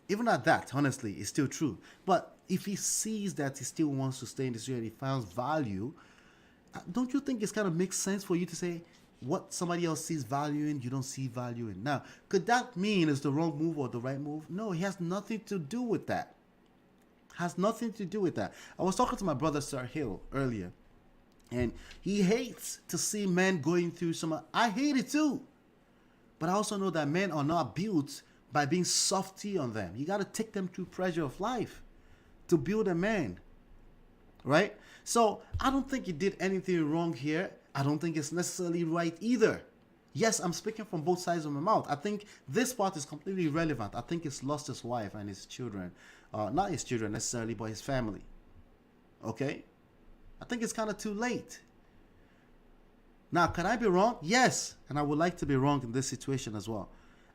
Even at that, honestly, it's still true. But if he sees that he still wants to stay in this and he finds value, don't you think it's kind of makes sense for you to say, what somebody else sees value in, you don't see value in? Now, could that mean it's the wrong move or the right move? No, it has nothing to do with that. Has nothing to do with that. I was talking to my brother, Sir Hill, earlier, and he hates to see men going through some... I hate it too. But I also know that men are not built by being softy on them. You got to take them through pressure of life to build a man, right? So I don't think he did anything wrong here. I don't think it's necessarily right either. Yes, I'm speaking from both sides of my mouth. I think this part is completely irrelevant. I think he's lost his wife and his children. Not his children necessarily, but his family. Okay? I think it's kind of too late. Now, can I be wrong? Yes. And I would like to be wrong in this situation as well.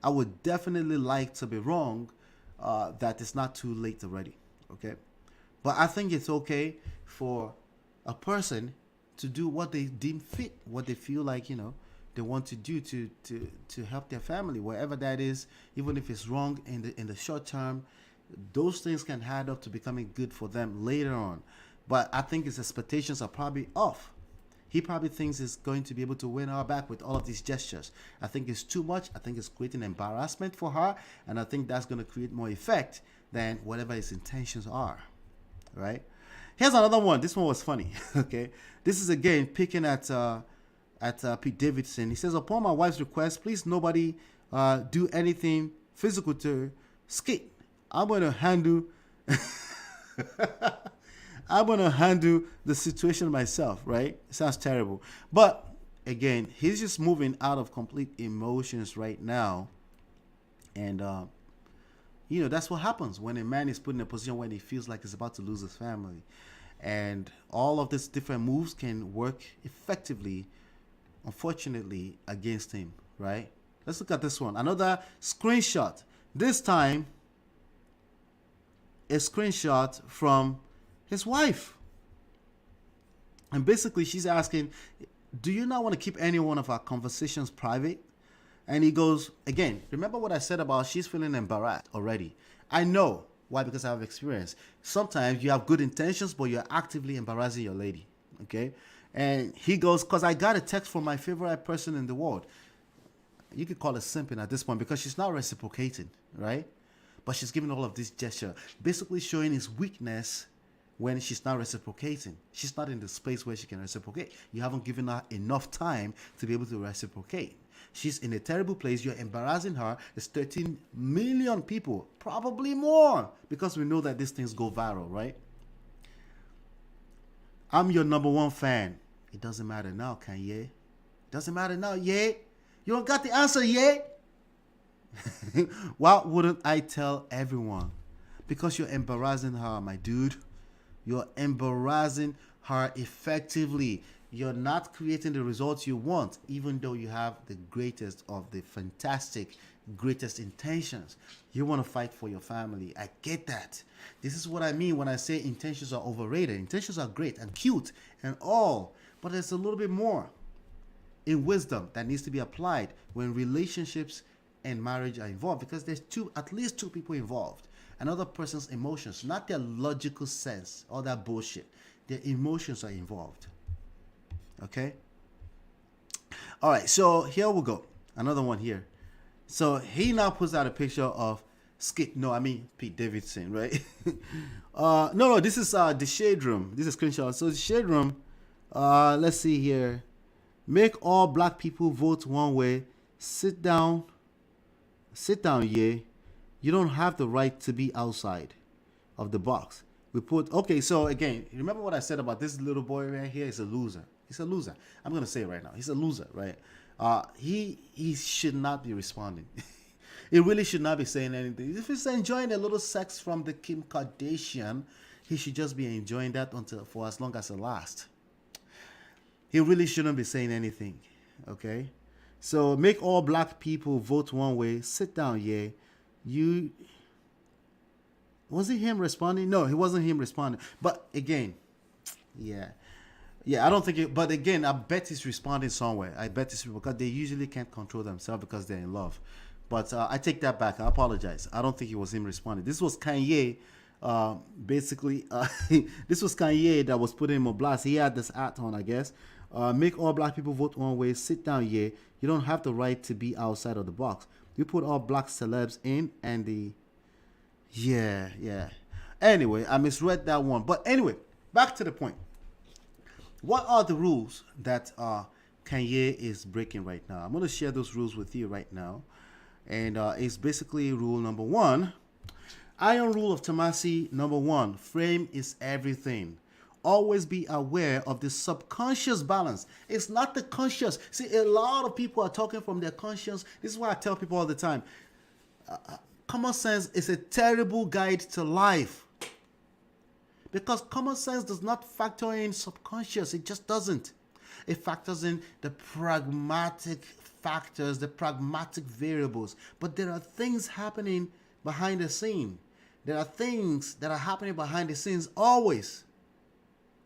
I would definitely like to be wrong that it's not too late already. Okay? But I think it's okay for a person to do what they deem fit, what they feel like, they want to do to help their family, wherever that is, even if it's wrong in the short term. Those things can add up to becoming good for them later on. But I think his expectations are probably off. He probably thinks he's going to be able to win her back with all of these gestures. I think it's too much. I think it's creating embarrassment for her, and I think that's going to create more effect than whatever his intentions are, right? Here's another one. This one was funny. Okay, this is again picking at Pete Davidson. He says, "Upon my wife's request, please nobody do anything physical to skate. I'm going to handle." I'm going to handle the situation myself, right? It sounds terrible. But again, he's just moving out of complete emotions right now. And, that's what happens when a man is put in a position when he feels like he's about to lose his family. And all of these different moves can work effectively, unfortunately, against him, right? Let's look at this one. Another screenshot. This time, a screenshot from his wife. And basically she's asking, do you not want to keep any one of our conversations private? And he goes, again, remember what I said about she's feeling embarrassed already. I know. Why? Because I have experience. Sometimes you have good intentions, but you're actively embarrassing your lady. Okay? And he goes, because I got a text from my favorite person in the world. You could call it simping at this point because she's not reciprocating, right? But she's giving all of this gesture, basically showing his weakness when she's not reciprocating. She's not in the space where she can reciprocate. You haven't given her enough time to be able to reciprocate. She's in a terrible place. You're embarrassing her. There's 13 million people, probably more, because we know that these things go viral, right? I'm your number one fan. It doesn't matter now, Kanye. It doesn't matter now, yeah? You don't got the answer yet? Why wouldn't I tell everyone? Because you're embarrassing her, my dude. You're embarrassing her effectively. You're not creating the results you want, even though you have the greatest of the fantastic, greatest intentions. You want to fight for your family. I get that. This is what I mean when I say intentions are overrated. Intentions are great and cute and all, but there's a little bit more in wisdom that needs to be applied when relationships and marriage are involved, because there's at least two people involved. Another person's emotions, not their logical sense, all that bullshit. Their emotions are involved. Okay? All right, so here we go. Another one here. So he now puts out a picture of Pete Davidson, right? No, this is the Shade Room. This is a screenshot. So the Shade Room, let's see here. Make all black people vote one way. Sit down, yeah. You don't have the right to be outside of the box. Okay, so again, remember what I said about this little boy right here? He's a loser. He's a loser. I'm going to say it right now. He's a loser, right? He should not be responding. He really should not be saying anything. If he's enjoying a little sex from the Kim Kardashian, he should just be enjoying that for as long as it lasts. He really shouldn't be saying anything, okay? So make all black people vote one way. Sit down, yeah. Was it him responding? No, it wasn't him responding. But again, yeah, I don't think but again, I bet he's responding somewhere. I bet it's because they usually can't control themselves because they're in love. But I take that back. I apologize. I don't think it was him responding. This was Kanye. Basically, this was Kanye that was putting him on blast. He had this hat on, I guess. Make all black people vote one way. Sit down, yeah. You don't have the right to be outside of the box. You put all black celebs in and yeah. Anyway, I misread that one. But anyway, back to the point. What are the rules that Kanye is breaking right now? I'm going to share those rules with you right now. And it's basically rule number 1. Iron rule of Tomasi, number 1. Frame is everything. Always be aware of the subconscious balance. It's not the conscious. See, a lot of people are talking from their conscience. This is why I tell people all the time. Common sense is a terrible guide to life. Because common sense does not factor in subconscious. It just doesn't. It factors in the pragmatic factors, the pragmatic variables. But there are things happening behind the scene. There are things that are happening behind the scenes always.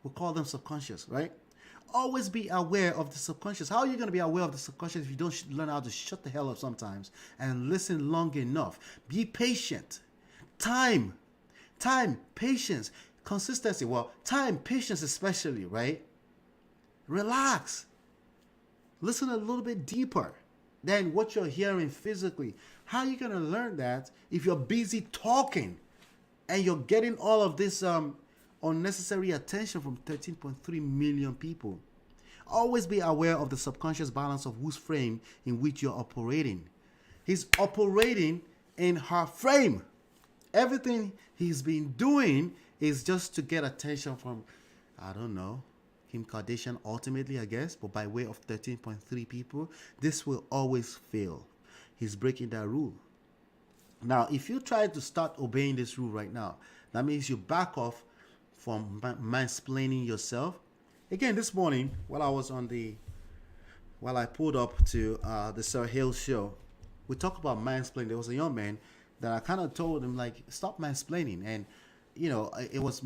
We call them subconscious, right? Always be aware of the subconscious. How are you going to be aware of the subconscious if you don't learn how to shut the hell up sometimes and listen long enough? Be patient. Time, patience, consistency. Well, time, patience especially, right? Relax. Listen a little bit deeper than what you're hearing physically. How are you going to learn that if you're busy talking and you're getting all of this unnecessary attention from 13.3 million people? Always be aware of the subconscious balance of whose frame in which you're operating. He's operating in her frame. Everything he's been doing is just to get attention from, I don't know, Kim Kardashian ultimately, I guess, but by way of 13.3 people. This will always fail. He's breaking that rule. Now, if you try to start obeying this rule right now, that means you back off from mansplaining yourself. Again, this morning, while I pulled up to the Sir Hill show, we talked about mansplaining. There was a young man that I kind of told him, like, stop mansplaining. And, you know, it was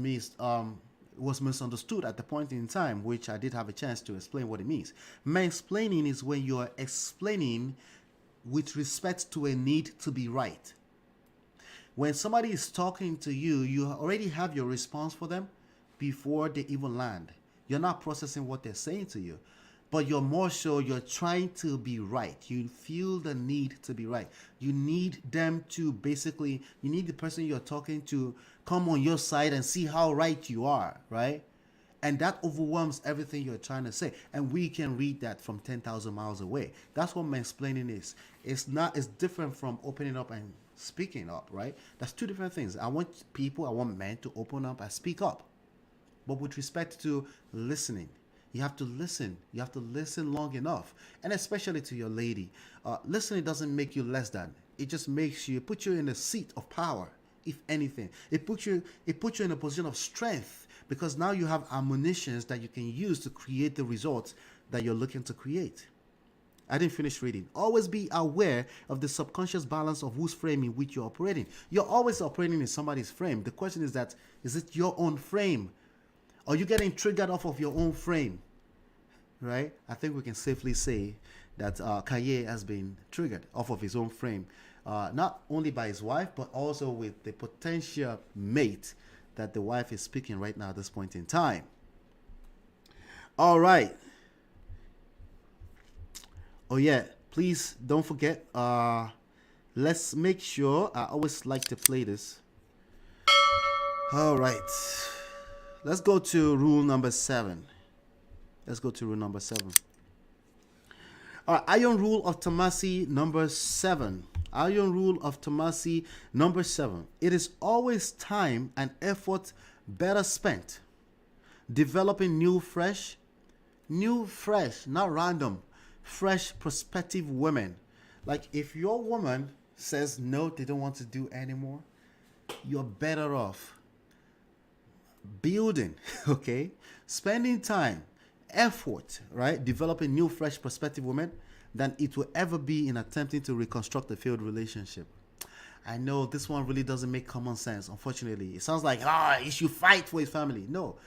misunderstood at the point in time, which I did have a chance to explain what it means. Mansplaining is when you are explaining with respect to a need to be right. When somebody is talking to you, you already have your response for them before they even land. You're not processing what they're saying to you. but you're more so you're trying to be right. You feel the need to be right. You need them to basically, you need the person you're talking to come on your side and see how right you are, right? And that overwhelms everything you're trying to say. And we can read that from 10,000 miles away. That's what mansplaining is. It's different from opening up and speaking up, right? That's two different things. I want men to open up and speak up. But with respect to listening, you have to listen. You have to listen long enough. And especially to your lady. Listening doesn't make you less than. It just it puts you in a seat of power, if anything. It puts you in a position of strength, because now you have ammunitions that you can use to create the results that you're looking to create. I didn't finish reading. Always be aware of the subconscious balance of whose frame in which you're operating. You're always operating in somebody's frame. The question is it your own frame? Are you getting triggered off of your own frame? Right? I think we can safely say that Kanye has been triggered off of his own frame. Not only by his wife, but also with the potential mate that the wife is speaking right now at this point in time. All right. Oh yeah, please don't forget. Let's make sure. I always like to play this. All right. Let's go to rule number 7. Let's go to rule number 7. All right, iron rule of Tomasi number 7. Iron rule of Tomasi number 7. It is always time and effort better spent developing new, fresh, not random, fresh prospective women. Like if your woman says no, they don't want to do anymore, you're better off building, okay, spending time, effort, right, developing new, fresh prospective women than it will ever be in attempting to reconstruct a failed relationship. I know this one really doesn't make common sense, unfortunately. It sounds like, you should fight for his family. No.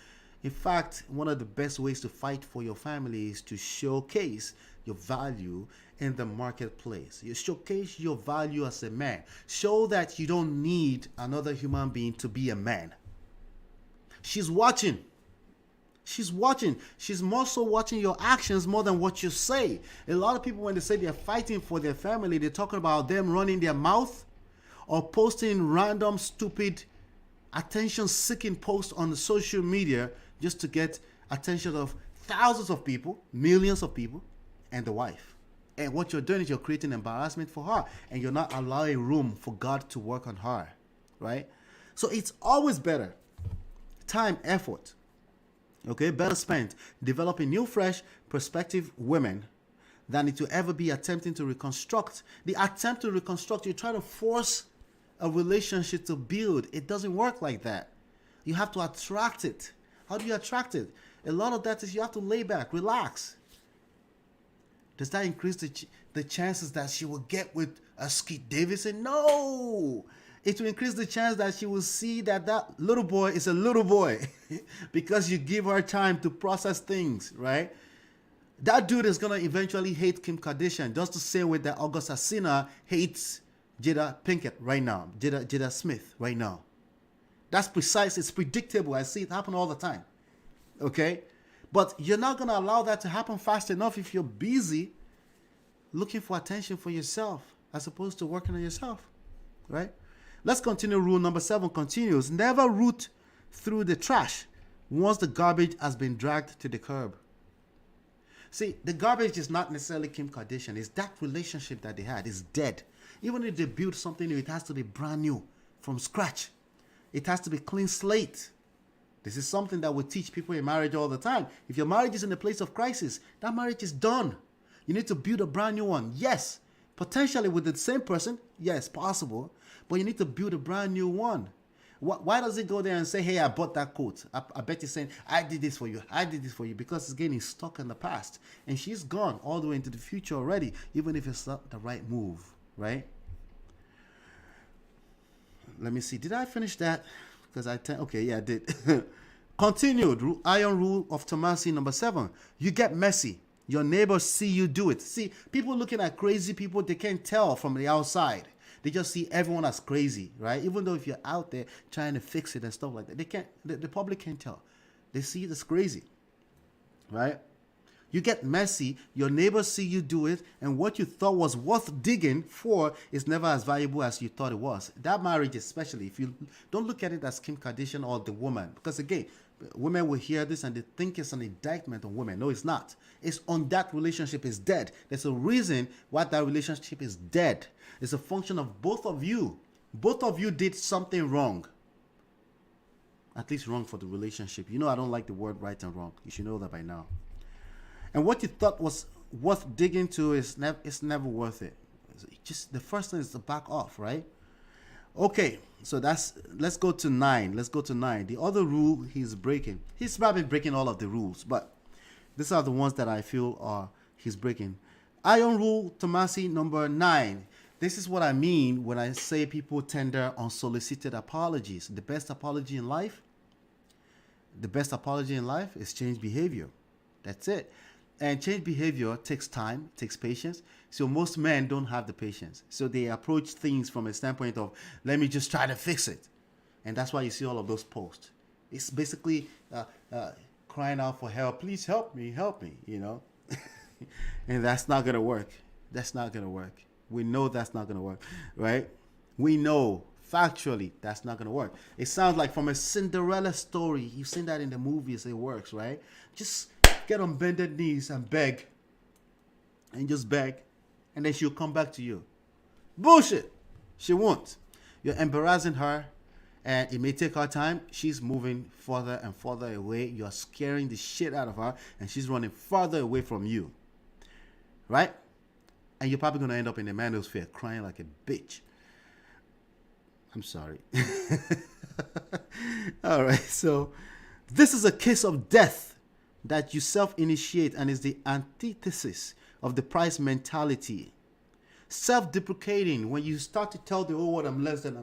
In fact, one of the best ways to fight for your family is to showcase your value in the marketplace. You showcase your value as a man. Show that you don't need another human being to be a man. She's watching. She's watching. She's more so watching your actions more than what you say. A lot of people, when they say they're fighting for their family, they're talking about them running their mouth or posting random, stupid, attention-seeking posts on the social media just to get attention of thousands of people, millions of people, and the wife. And what you're doing is you're creating embarrassment for her, and you're not allowing room for God to work on her, right? So it's always better. Time, effort, okay, better spent developing new, fresh, prospective women than it will ever be attempting to reconstruct. The attempt to reconstruct, you're trying to force a relationship to build. It doesn't work like that. You have to attract it. How do you attract it? A lot of that is you have to lay back, relax. Does that increase the chances that she will get with a Skid Davidson? No. It will increase the chance that she will see that little boy is a little boy because you give her time to process things, right? That dude is going to eventually hate Kim Kardashian just the same way that August Asina hates Jada Pinkett right now, Jada Smith right now. That's precise. It's predictable. I see it happen all the time. Okay? But you're not going to allow that to happen fast enough if you're busy looking for attention for yourself as opposed to working on yourself, right? Let's continue. Rule number 7 continues. Never root through the trash once the garbage has been dragged to the curb. See, the garbage is not necessarily Kim Kardashian. It's that relationship that they had. It's dead. Even if they build something new, it has to be brand new from scratch. It has to be clean slate. This is something that we teach people in marriage all the time. If your marriage is in a place of crisis, that marriage is done. You need to build a brand new one. Yes, potentially with the same person. Yes, possible. But you need to build a brand new one. Why does he go there and say, hey, I bought that coat? I bet he's saying, I did this for you. I did this for you. Because it's getting stuck in the past. And she's gone all the way into the future already, even if it's not the right move, right? Let me see. Did I finish that? Because okay, yeah, I did. Continued. Iron rule of Tomasi number 7. You get messy. Your neighbors see you do it. See, people looking at crazy people, they can't tell from the outside. They just see everyone as crazy, right? Even though if you're out there trying to fix it and stuff like that, they can't. The public can't tell. They see it as crazy, right? You get messy, your neighbors see you do it, and what you thought was worth digging for is never as valuable as you thought it was. That marriage, especially, if you don't look at it as Kim Kardashian or the woman, because again, women will hear this and they think it's an indictment on women. No, it's not. It's on that relationship is dead. There's a reason why that relationship is dead. It's a function of both of you. Both of you did something wrong. At least wrong for the relationship. You know I don't like the word right and wrong. You should know that by now. And what you thought was worth digging to is it's never worth it. Just the first thing is to back off, right? Okay, so let's go to 9. Let's go to 9. The other rule he's breaking. He's probably breaking all of the rules, but these are the ones that I feel he's breaking. Iron rule, Tomasi, number 9. This is what I mean when I say people tender unsolicited apologies. The best apology in life is change behavior. That's it. And change behavior takes time, takes patience. So most men don't have the patience. So they approach things from a standpoint of, let me just try to fix it. And that's why you see all of those posts. It's basically crying out for help. Please help me, you know. And that's not going to work. That's not going to work. We know that's not going to work, right? We know factually that's not going to work. It sounds like from a Cinderella story. You've seen that in the movies. It works, right? Just get on bended knees and beg. And just beg. And then she'll come back to you. Bullshit. She won't. You're embarrassing her. And it may take her time. She's moving further and further away. You're scaring the shit out of her. And she's running further away from you. Right? And you're probably going to end up in the manosphere crying like a bitch. I'm sorry. All right. So this is a case of death that you self-initiate and is the antithesis of the prize mentality. Self-deprecating, when you start to tell the whole world, I'm less than.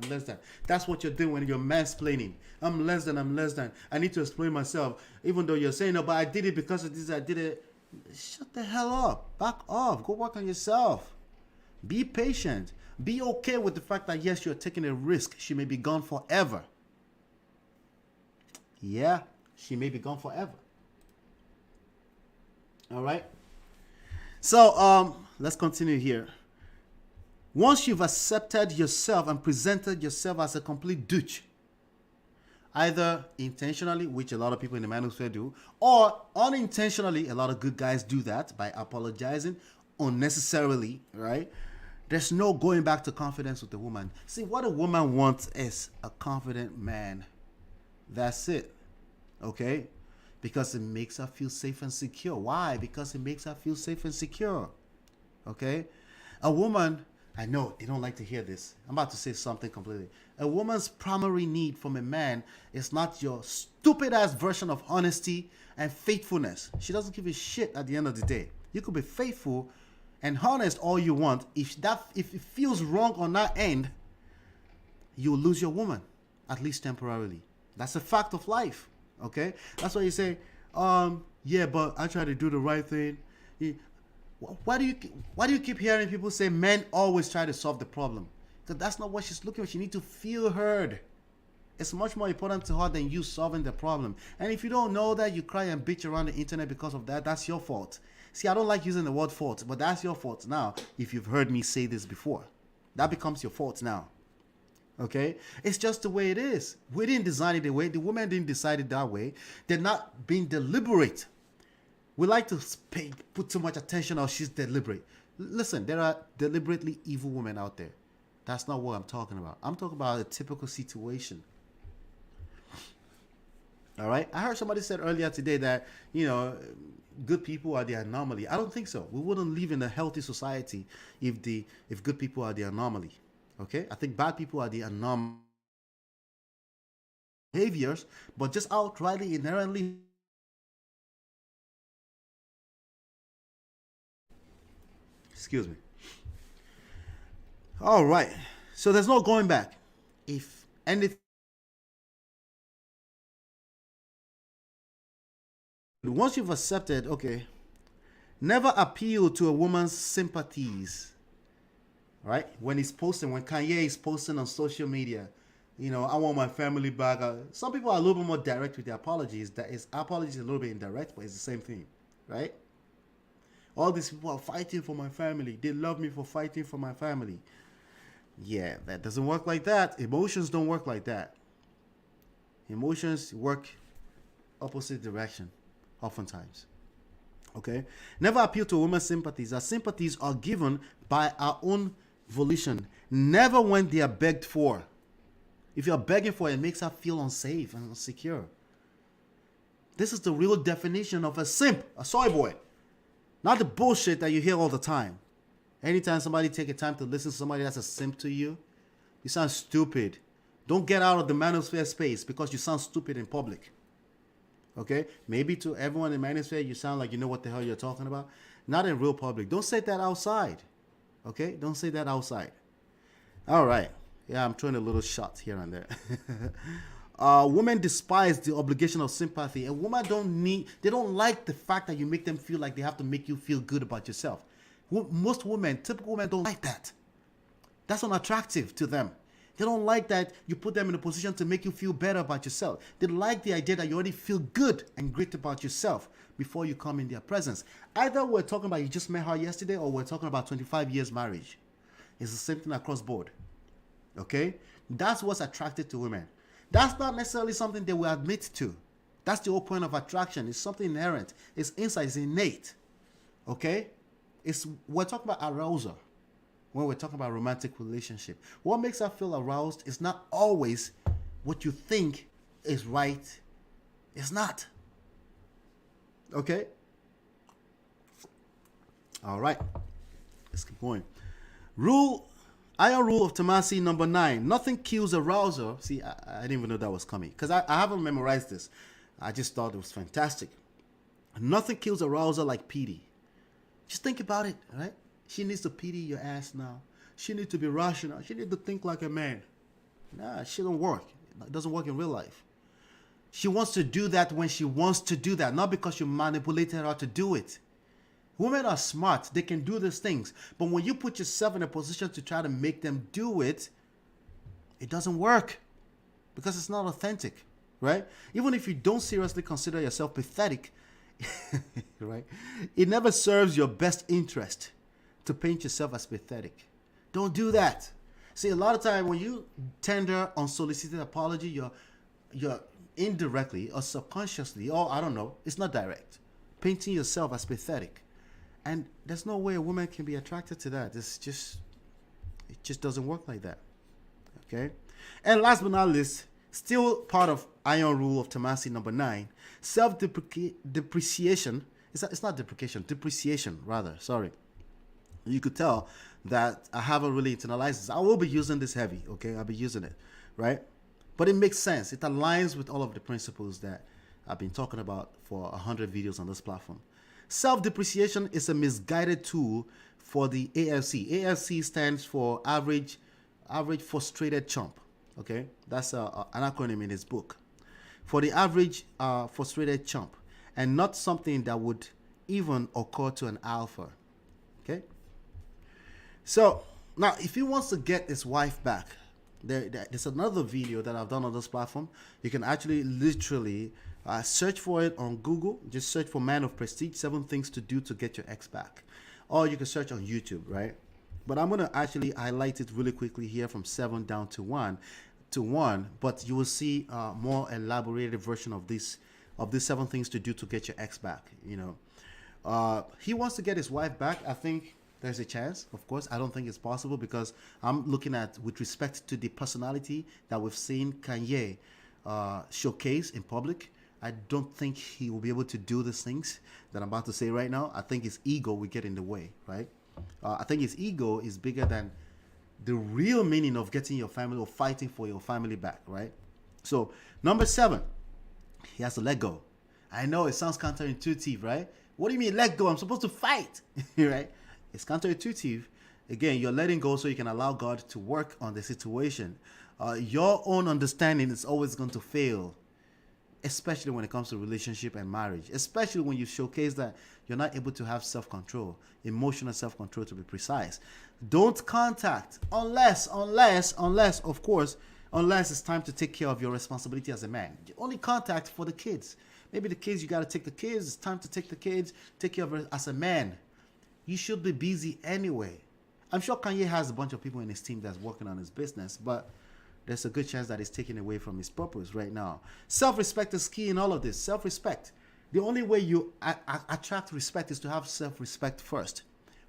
That's what you're doing when you're mansplaining. I'm less than. I need to explain myself. Even though you're saying, no, but I did it because of this, I did it. Shut the hell up. Back off. Go work on yourself. Be patient. Be okay with the fact that, yes, you're taking a risk. She may be gone forever. Yeah, she may be gone forever. All right. So let's continue here. Once you've accepted yourself and presented yourself as a complete douche, either intentionally, which a lot of people in the manosphere do, or unintentionally, a lot of good guys do that by apologizing unnecessarily, right? There's no going back to confidence with the woman. See, what a woman wants is a confident man. That's it. Okay? Because it makes her feel safe and secure. Why? Because it makes her feel safe and secure. Okay? A woman, I know they don't like to hear this. I'm about to say something completely. A woman's primary need from a man is not your stupid ass version of honesty and faithfulness. She doesn't give a shit at the end of the day. You could be faithful and honest all you want. If it feels wrong on that end, you'll lose your woman, at least temporarily. That's a fact of life. Okay? That's why you say, yeah, but I try to do the right thing. Why do you keep hearing people say men always try to solve the problem? Because that's not what she's looking for. She needs to feel heard. It's much more important to her than you solving the problem. And if you don't know that, you cry and bitch around the internet because of that, that's your fault. See, I don't like using the word fault, but that's your fault now if you've heard me say this before. That becomes your fault now. Okay? It's just the way it is. We didn't design it that way. The woman didn't decide it that way. They're not being deliberate. We like to put too much attention on she's deliberate. Listen, there are deliberately evil women out there. That's not what I'm talking about. I'm talking about a typical situation. All right? I heard somebody said earlier today that, good people are the anomaly. I don't think so. We wouldn't live in a healthy society if good people are the anomaly. Okay? I think bad people are the anomaly behaviors, but just outrightly, inherently. Excuse me. All right. So there's no going back. If anything, once you've accepted, okay, never appeal to a woman's sympathies. Right? When Kanye is posting on social media, I want my family back. Some people are a little bit more direct with their apologies. That is, apologies a little bit indirect, but it's the same thing. Right? All these people are fighting for my family. They love me for fighting for my family. Yeah, that doesn't work like that. Emotions don't work like that. Emotions work opposite direction, oftentimes. Okay? Never appeal to a woman's sympathies. Our sympathies are given by our own volition, never when they are begged for. If you're begging for it, it makes her feel unsafe and insecure. This is the real definition of a simp, a soy boy. Not the bullshit that you hear all the time. Anytime somebody take a time to listen to somebody that's a simp to you, you sound stupid. Don't get out of the manosphere space because you sound stupid in public. Okay? Maybe to everyone in manosphere, you sound like you know what the hell you're talking about. Not in real public. Don't say that outside. Okay? Don't say that outside. All right. Yeah, I'm throwing a little shot here and there. Women despise the obligation of sympathy. A woman they don't like the fact that you make them feel like they have to make you feel good about yourself. Most women, typical women, don't like that. That's unattractive to them. They don't like that you put them in a position to make you feel better about yourself. They like the idea that you already feel good and great about yourself before you come in their presence. Either we're talking about you just met her yesterday or we're talking about 25 years marriage. It's the same thing across board. Okay? That's what's attracted to women. That's not necessarily something they will admit to. That's the whole point of attraction. It's something inherent. It's inside. It's innate. Okay? We're talking about arousal when we're talking about romantic relationship. What makes her feel aroused is not always what you think is right. It's not. Okay? All right. Let's keep going. Iron rule of Tomasi number 9. Nothing kills arousal. See, I didn't even know that was coming because I haven't memorized this. I just thought it was fantastic. Nothing kills arousal like pity. Just think about it, right? She needs to pity your ass now. She needs to be rational. She needs to think like a man. Nah, it shouldn't work. It doesn't work in real life. She wants to do that when she wants to do that, not because you manipulated her to do it. Women are smart. They can do these things. But when you put yourself in a position to try to make them do it, it doesn't work because it's not authentic, right? Even if you don't seriously consider yourself pathetic, right? It never serves your best interest to paint yourself as pathetic. Don't do that. See, a lot of time when you tender unsolicited apology, you're indirectly or subconsciously, or I don't know, it's not direct, painting yourself as pathetic. And there's no way a woman can be attracted to that. It just doesn't work like that. Okay? And last but not least, still part of iron rule of Tomasi number 9, self-depreciation. It's not deprecation, depreciation rather. Sorry. You could tell that I haven't really internalized this. I will be using this heavy, okay? I'll be using it, right? But it makes sense. It aligns with all of the principles that I've been talking about for 100 videos on this platform. Self-depreciation is a misguided tool for the AFC. AFC stands for average frustrated chump. Okay, that's an acronym in his book. For the average frustrated chump, and not something that would even occur to an alpha. Okay. So now, if he wants to get his wife back, there's another video that I've done on this platform. You can actually literally search for it on Google. Just search for Man of Prestige, 7 things to do to get your ex back. Or you can search on YouTube, right? But I'm going to actually highlight it really quickly here from 7 down to 1. But you will see a more elaborated version of these 7 things to do to get your ex back. You know, he wants to get his wife back. I think there's a chance. Of course, I don't think it's possible because I'm looking at, with respect to the personality that we've seen Kanye showcase in public, I don't think he will be able to do these things that I'm about to say right now. I think his ego will get in the way, right? I think his ego is bigger than the real meaning of getting your family or fighting for your family back, right? So, number 7, he has to let go. I know it sounds counterintuitive, right? What do you mean let go? I'm supposed to fight, right? It's counterintuitive. Again, you're letting go so you can allow God to work on the situation. Your own understanding is always going to fail, especially when it comes to relationship and marriage, especially when you showcase that you're not able to have self-control, emotional self-control to be precise. Don't contact unless, of course, unless it's time to take care of your responsibility as a man. Only contact for the kids. Maybe the kids, you got to take the kids. It's time to take the kids, take care of it as a man. You should be busy anyway. I'm sure Kanye has a bunch of people in his team that's working on his business, but there's a good chance that he's taken away from his purpose right now. Self-respect is key in all of this. Self-respect. The only way you attract respect is to have self-respect first.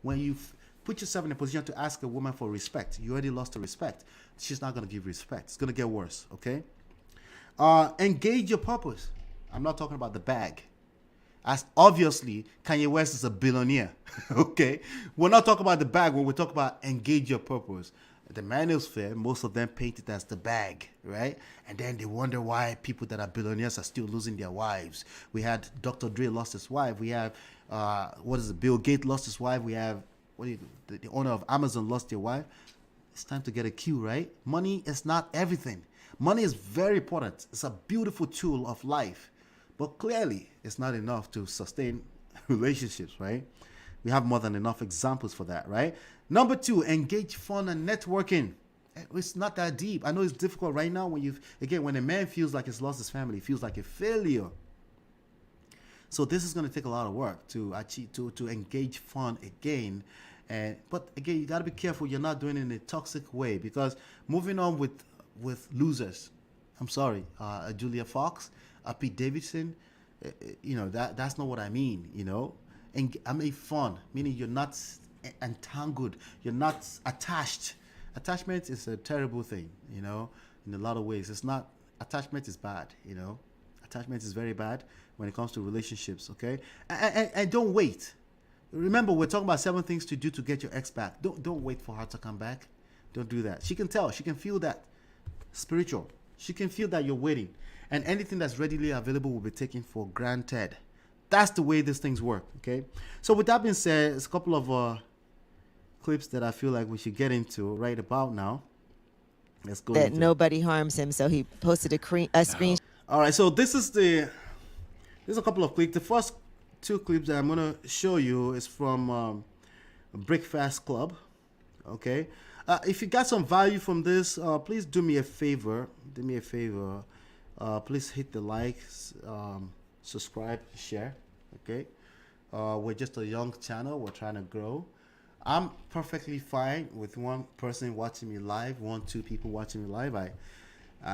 When you put yourself in a position to ask a woman for respect, you already lost the respect. She's not going to give respect. It's going to get worse, okay? Engage your purpose. I'm not talking about the bag. As obviously, Kanye West is a billionaire, okay? We're not talking about the bag when we talk about engage your purpose. The manosphere, most of them paint it as the bag, right? And then they wonder why people that are billionaires are still losing their wives. We had Dr. Dre lost his wife. We have, Bill Gates lost his wife. We have, the owner of Amazon lost their wife. It's time to get a cue, right? Money is not everything. Money is very important. It's a beautiful tool of life. But clearly, it's not enough to sustain relationships, right? We have more than enough examples for that, right? Number 2, engage fun and networking. It's not that deep. I know it's difficult right now when a man feels like he's lost his family, feels like a failure. So this is going to take a lot of work to achieve, to engage fun again. But again, you got to be careful you're not doing it in a toxic way, because moving on with losers, I'm sorry, Julia Fox, Pete Davidson, that's not what I mean, And I mean fun, meaning you're not entangled, you're not attached. Attachment is a terrible thing, in a lot of ways. Attachment is bad, Attachment is very bad when it comes to relationships, okay? And don't wait. Remember, we're talking about 7 things to do to get your ex back. Don't wait for her to come back. Don't do that. She can tell, she can feel that. Spiritual. She can feel that you're waiting. And anything that's readily available will be taken for granted. That's the way these things work, okay? So with that being said, there's a couple of clips that I feel like we should get into right about now. Let's go. That nobody harms him, so he posted a screen. All right, so there's a couple of clips. The first 2 clips that I'm going to show you is from Breakfast Club, okay? If you got some value from this, please do me a favor. Please hit the like, subscribe, share, okay? We're just a young channel. We're trying to grow. I'm perfectly fine with 1 person watching me live, 1-2 people watching me live. I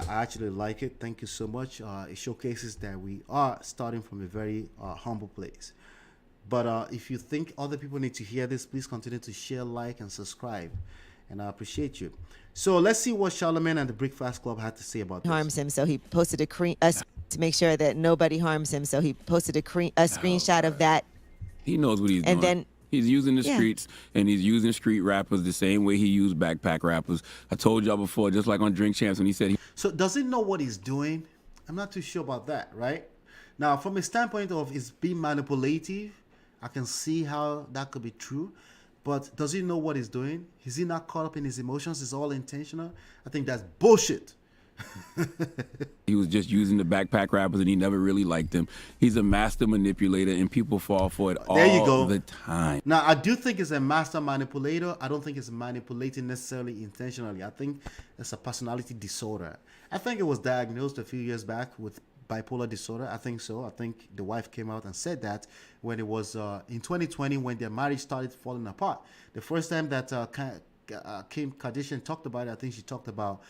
actually like it. Thank you so much. It showcases that we are starting from a very humble place. But if you think other people need to hear this, please continue to share, like, and subscribe. And I appreciate you. So let's see what Charlemagne and the Breakfast Club had to say about this. Harms him, so he posted to make sure that nobody harms him, so he posted a screenshot of that. He knows what he's doing. And then he's using the streets, and he's using street rappers the same way he used backpack rappers. I told y'all before, just like on Drink Champs, when he said So does he know what he's doing? I'm not too sure about that, right? Now, from a standpoint of it's being manipulative, I can see how that could be true. But does he know what he's doing? Is he not caught up in his emotions? It's all intentional? I think that's bullshit. he was just using the backpack rappers and he never really liked them. He's a master manipulator and people fall for it all the time. Now, I do think it's a master manipulator. I don't think it's manipulating necessarily intentionally. I think it's a personality disorder. I think it was diagnosed a few years back with bipolar disorder. I think so. I think the wife came out and said that when it was in 2020 when their marriage started falling apart. The first time that Kim Kardashian talked about it, I think she talked about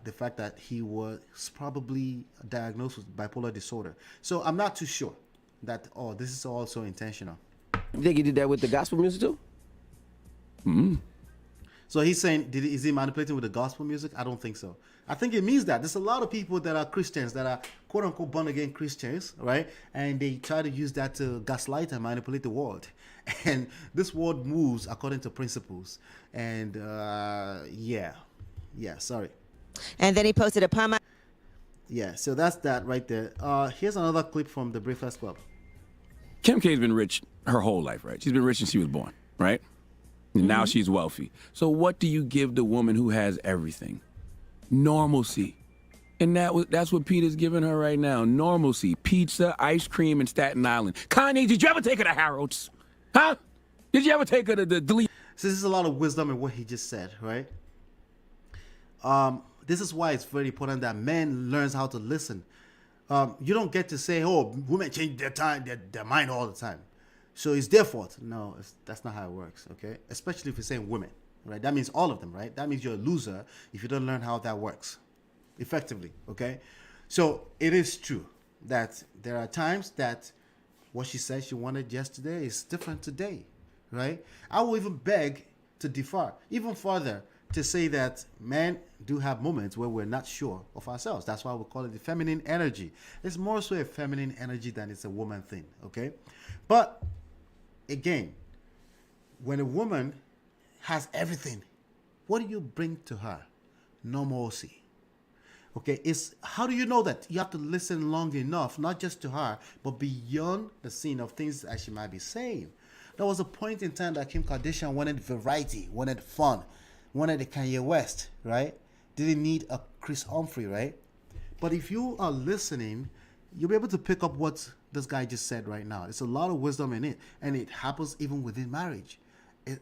the fact that he was probably diagnosed with bipolar disorder. So I'm not too sure that, this is also intentional. You think he did that with the gospel music too? Mm-hmm. So he's saying, is he manipulating with the gospel music? I don't think so. I think it means that there's a lot of people that are Christians, that are quote unquote born again Christians, right? And they try to use that to gaslight and manipulate the world. And this world moves according to principles. And sorry. And then he posted upon my. Yeah, so that's that right there. Here's another clip from the Breakfast Club. Kim K's been rich her whole life, right? She's been rich since she was born, right? And now she's wealthy. So what do you give the woman who has everything? Normalcy. And that's what Peter's giving her right now. Normalcy. Pizza, ice cream, and Staten Island. Kanye, did you ever take her to Harold's? Huh? Did you ever take her to the Delete? So this is a lot of wisdom in what he just said, right? This is why it's very important that men learns how to listen. You don't get to say, women change their mind all the time. So it's their fault. No, that's not how it works, okay? Especially if you're saying women, right? That means all of them, right? That means you're a loser if you don't learn how that works effectively, okay? So it is true that there are times that what she said she wanted yesterday is different today, right? I will even beg to differ even further to say that men do have moments where we're not sure of ourselves. That's why we call it the feminine energy. It's more so a feminine energy than it's a woman thing, okay? But again, when a woman has everything, what do you bring to her? Normalcy. Okay, it's how do you know that? You have to listen long enough, not just to her, but beyond the scene of things that she might be saying. There was a point in time that Kim Kardashian wanted variety, wanted fun, wanted a Kanye West, right? Didn't need a Chris Humphrey, right? But if you are listening, you'll be able to pick up what this guy just said right now. There's a lot of wisdom in it, and it happens even within marriage.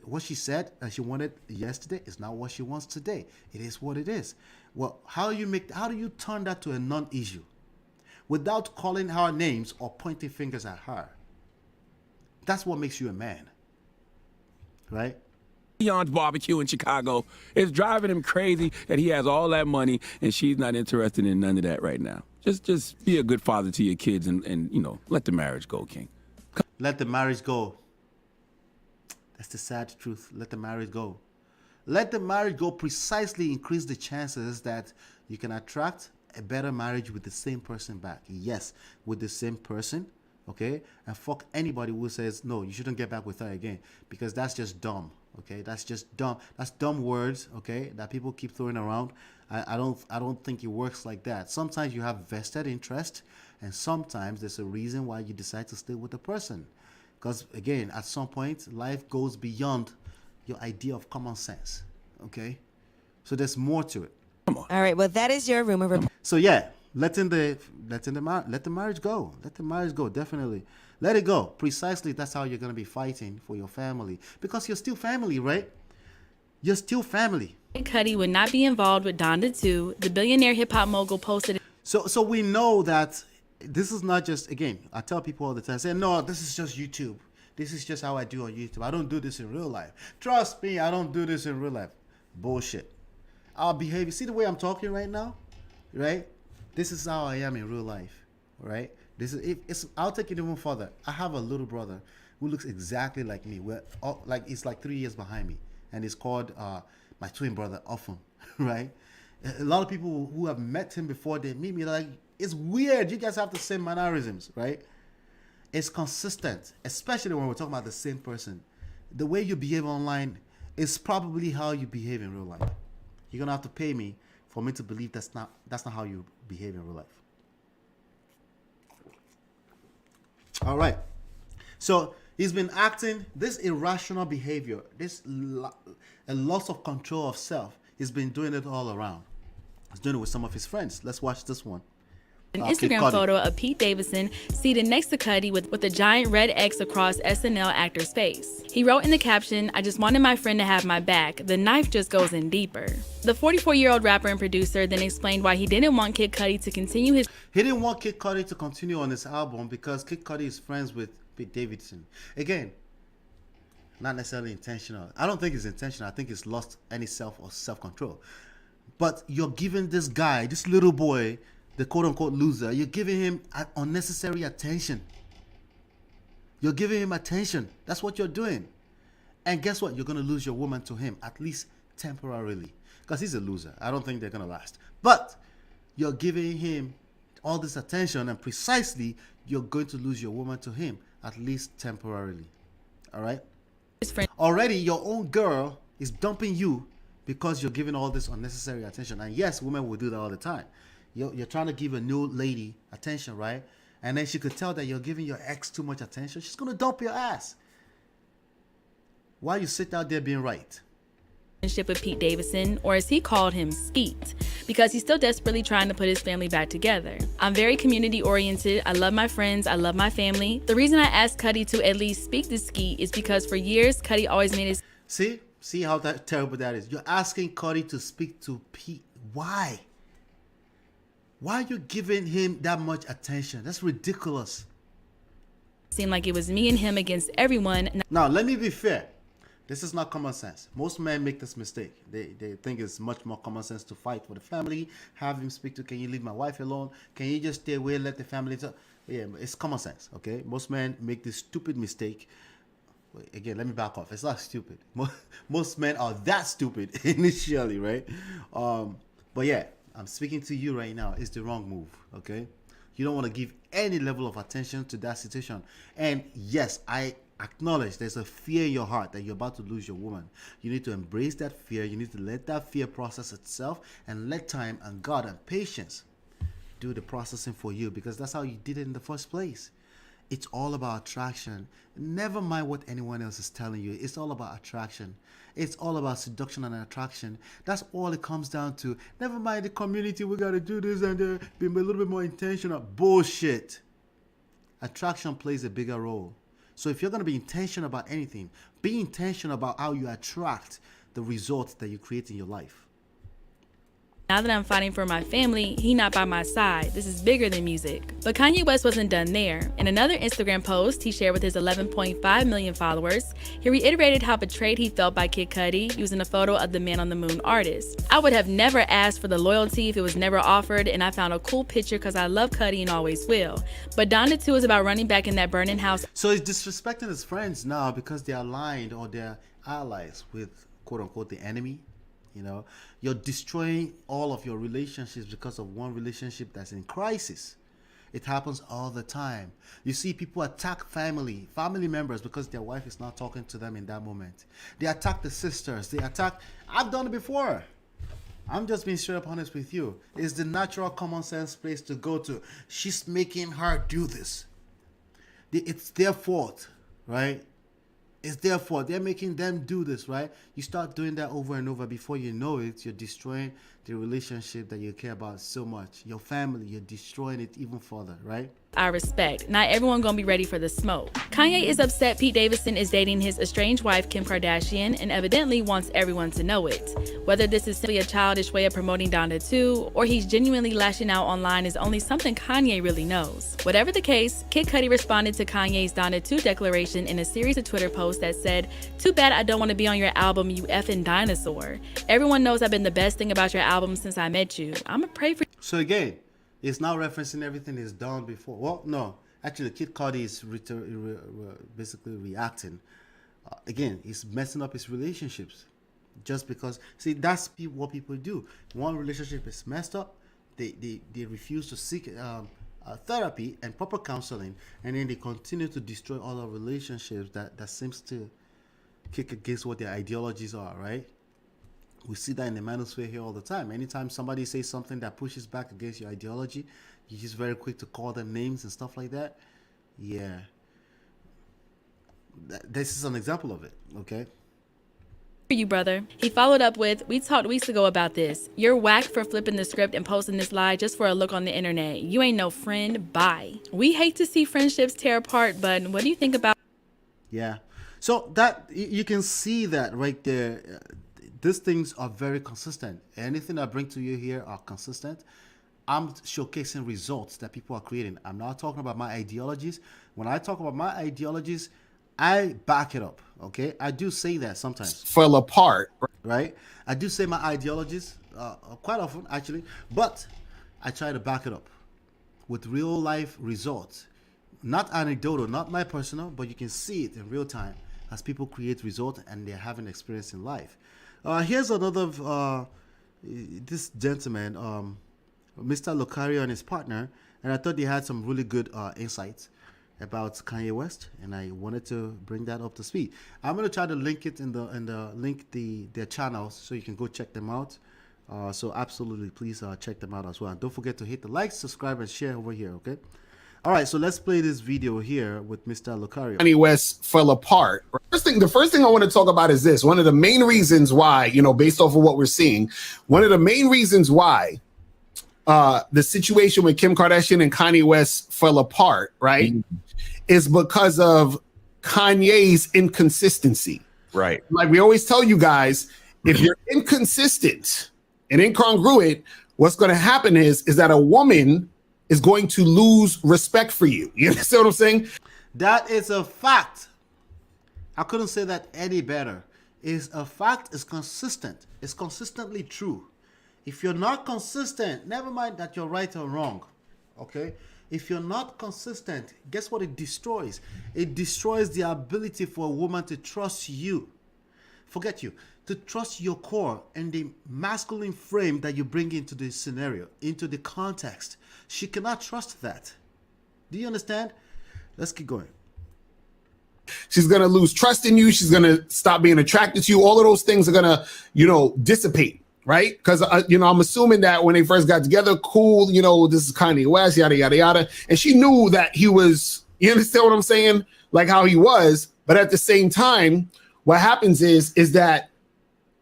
What she said and she wanted yesterday is not what she wants today. It is what it is. Well, how do you turn that to a non-issue without calling her names or pointing fingers at her? That's what makes you a man, right? Leon's barbecue in Chicago is driving him crazy that he has all that money and she's not interested in none of that right now. Just be a good father to your kids and you know, let the marriage go, King. Let the marriage go. That's the sad truth. Let the marriage go. Let the marriage go precisely increase the chances that you can attract a better marriage with the same person back. Yes, with the same person, okay? And fuck anybody who says, no, you shouldn't get back with her again, because that's just dumb, okay? That's just dumb. That's dumb words, okay, that people keep throwing around. I don't think it works like that. Sometimes you have vested interest, and sometimes there's a reason why you decide to stay with the person. Because, again, at some point, life goes beyond your idea of common sense, okay? So there's more to it. All right. Well, that is your rumor. So, yeah, let the marriage go. Let the marriage go, definitely. Let it go. Precisely, that's how you're going to be fighting for your family. Because you're still family, right? You're still family. Cudi would not be involved with Donda 2. The billionaire hip-hop mogul posted... So we know that this is not just, again, I tell people all the time, say, no, this is just YouTube. This is just how I do on YouTube. I don't do this in real life. Trust me, I don't do this in real life. Bullshit. Our behavior, see the way I'm talking right now? Right? This is how I am in real life. Right? I'll take it even further. I have a little brother who looks exactly like me. He's like 3 years behind me. And he's called my twin brother often. Right? A lot of people who have met him before they meet me, they're like, it's weird. You guys have the same mannerisms, right? It's consistent, especially when we're talking about the same person. The way you behave online is probably how you behave in real life. You're gonna have to pay me for me to believe that's not how you behave in real life. All right. So he's been acting this irrational behavior, a loss of control of self. He's been doing it all around. He's doing it with some of his friends. Let's watch this one. An Instagram photo of Pete Davidson seated next to Cudi with a giant red X across SNL actor's face. He wrote in the caption, "I just wanted my friend to have my back. The knife just goes in deeper." The 44-year-old rapper and producer then explained why he didn't want Kid Cudi to continue his... He didn't want Kid Cudi to continue on his album because Kid Cudi is friends with Pete Davidson. Again, not necessarily intentional. I don't think it's intentional. I think it's lost any self-control. But you're giving this guy, this little boy, the quote-unquote loser, you're giving him unnecessary attention. You're giving him attention. That's what you're doing. And guess what? You're going to lose your woman to him, at least temporarily. Because he's a loser. I don't think they're going to last. But you're giving him all this attention, and precisely, you're going to lose your woman to him, at least temporarily. All right? Already, your own girl is dumping you because you're giving all this unnecessary attention. And yes, women will do that all the time. You're trying to give a new lady attention, right? And then she could tell that you're giving your ex too much attention. She's going to dump your ass. Why you sit out there being right? Relationship with Pete Davidson, or as he called him, Skeet, because he's still desperately trying to put his family back together. "I'm very community oriented. I love my friends. I love my family. The reason I asked Cudi to at least speak to Skeet is because for years, Cudi always made his..." See how terrible that is. You're asking Cudi to speak to Pete. Why? Why are you giving him that much attention? That's ridiculous. seemed like it was me and him against everyone. Now, let me be fair. This is not common sense. Most men make this mistake. They think it's much more common sense to fight for the family, have him speak to, can you leave my wife alone? Can you just stay away, let the family talk? Yeah, it's common sense, okay? Most men make this stupid mistake. Again, let me back off. It's not stupid. Most men are that stupid initially, right? But yeah, I'm speaking to you right now. It's the wrong move, okay? You don't want to give any level of attention to that situation. And yes, I acknowledge there's a fear in your heart that you're about to lose your woman. You need to embrace that fear. You need to let that fear process itself and let time and God and patience do the processing for you, because that's how you did it in the first place. It's all about attraction. Never mind what anyone else is telling you. It's all about attraction. It's all about seduction and attraction. That's all it comes down to. Never mind the community, we got to do this and be a little bit more intentional. Bullshit. Attraction plays a bigger role. So if you're going to be intentional about anything, be intentional about how you attract the results that you create in your life. Now that I'm fighting for my family, he not by my side. This is bigger than music. But Kanye West wasn't done there. In another Instagram post he shared with his 11.5 million followers, he reiterated how betrayed he felt by Kid Cudi using a photo of the Man on the Moon artist. I would have never asked for the loyalty if it was never offered, and I found a cool picture because I love Cudi and always will. But Donda 2 is about running back in that burning house. So he's disrespecting his friends now because they're aligned or they're allies with quote unquote the enemy. You know, you're destroying all of your relationships because of one relationship that's in crisis. It happens all the time. You see people attack family members because their wife is not talking to them in that moment. They attack the sisters. I've done it before. I'm just being straight up honest with you. It's the natural common sense place to go to. She's making her do this. It's their fault, right? It's their fault. They're making them do this, right? You start doing that over and over. Before you know it, you're destroying the relationship that you care about so much. Your family, you're destroying it even further, right? I respect. Not everyone gonna be ready for the smoke. Kanye is upset Pete Davidson is dating his estranged wife Kim Kardashian and evidently wants everyone to know it. Whether this is simply a childish way of promoting Donda 2 or he's genuinely lashing out online is only something Kanye really knows. Whatever the case, Kid Cudi responded to Kanye's Donda 2 declaration in a series of Twitter posts that said, "Too bad I don't want to be on your album, you effing dinosaur. Everyone knows I've been the best thing about your album since I met you. I'ma pray for." So again, it's now referencing everything he's done before. Well, no. Actually, Kid Cudi is basically reacting. Again, he's messing up his relationships. Just because, see, that's what people do. One relationship is messed up, they refuse to seek therapy and proper counseling, and then they continue to destroy all our relationships that seems to kick against what their ideologies are, right? We see that in the manosphere here all the time. Anytime somebody says something that pushes back against your ideology, you're just very quick to call them names and stuff like that. Yeah. This is an example of it, okay? For you, brother. He followed up with, "We talked weeks ago about this. You're whack for flipping the script and posting this lie just for a look on the internet. You ain't no friend. Bye." We hate to see friendships tear apart, but what do you think about? Yeah. So that you can see that right there. These things are very consistent. Anything I bring to you here are consistent. I'm showcasing results that people are creating. I'm not talking about my ideologies. When I talk about my ideologies, I back it up, okay? I do say that sometimes. Fell apart. Right? I do say my ideologies quite often, actually, but I try to back it up with real life results. Not anecdotal, not my personal, but you can see it in real time as people create results and they're having experience in life. Here's another, this gentleman, Mr. Lucario and his partner, and I thought they had some really good insights about Kanye West, and I wanted to bring that up to speed. I'm gonna try to link it in the link their channels so you can go check them out. So absolutely, please check them out as well. And don't forget to hit the like, subscribe, and share over here. Okay. All right, so let's play this video here with Mr. Lucario. Kanye West fell apart. The first thing I want to talk about is this. One of the main reasons why, based off of what we're seeing, one of the main reasons why the situation with Kim Kardashian and Kanye West fell apart, right, is because of Kanye's inconsistency. Right. Like we always tell you guys, if you're inconsistent and incongruent, what's going to happen is that a woman is going to lose respect for you. You understand what I'm saying? That is a fact. I couldn't say that any better. It's a fact. It's consistent. It's consistently true. If you're not consistent, never mind that you're right or wrong. Okay? If you're not consistent, guess what it destroys? It destroys the ability for a woman to trust you. Forget you. To trust your core and the masculine frame that you bring into the scenario, into the context. She cannot trust that. Do you understand? Let's keep going. She's going to lose trust in you. She's going to stop being attracted to you. All of those things are going to, dissipate, right? Because, I'm assuming that when they first got together, cool, this is Kanye West, yada, yada, yada. And she knew that he was, you understand what I'm saying? Like how he was. But at the same time, what happens is that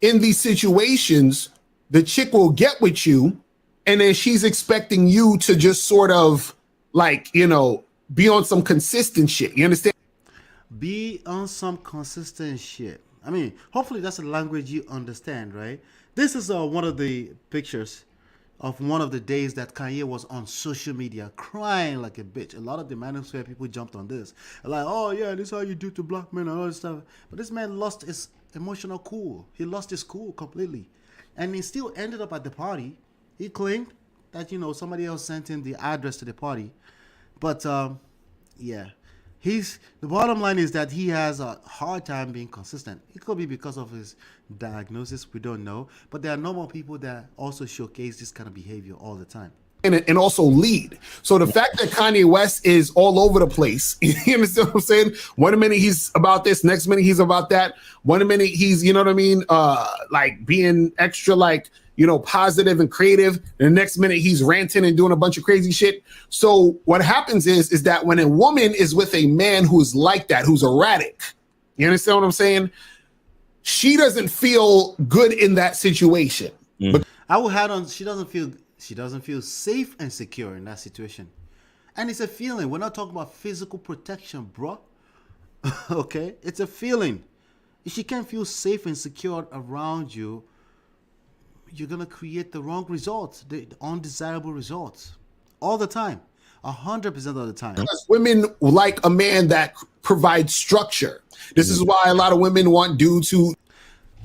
in these situations, the chick will get with you and then she's expecting you to just sort of be on some consistent shit. You understand? Be on some consistent shit. I mean, hopefully that's a language you understand, right? This is one of the pictures of one of the days that Kanye was on social media crying like a bitch. A lot of the manosphere people jumped on this. Like, oh yeah, this is how you do to black men and all this stuff. But this man lost his emotional cool. He lost his cool completely. And he still ended up at the party. He claimed that, somebody else sent him the address to the party. But, yeah. The bottom line is that he has a hard time being consistent. It could be because of his diagnosis. We don't know. But there are normal people that also showcase this kind of behavior all the time. And also lead. So the fact that Kanye West is all over the place, you understand what I'm saying? One minute he's about this, next minute he's about that. One minute he's, being extra positive and creative. And the next minute he's ranting and doing a bunch of crazy shit. So what happens is that when a woman is with a man who's like that, who's erratic, you understand what I'm saying? She doesn't feel good in that situation. But I will add on, she doesn't feel safe and secure in that situation. And it's a feeling. We're not talking about physical protection, bro. Okay? It's a feeling. If she can't feel safe and secure around you, you're going to create the wrong results, the undesirable results. All the time. 100% of the time. Because women like a man that provides structure. This is why a lot of women want dudes who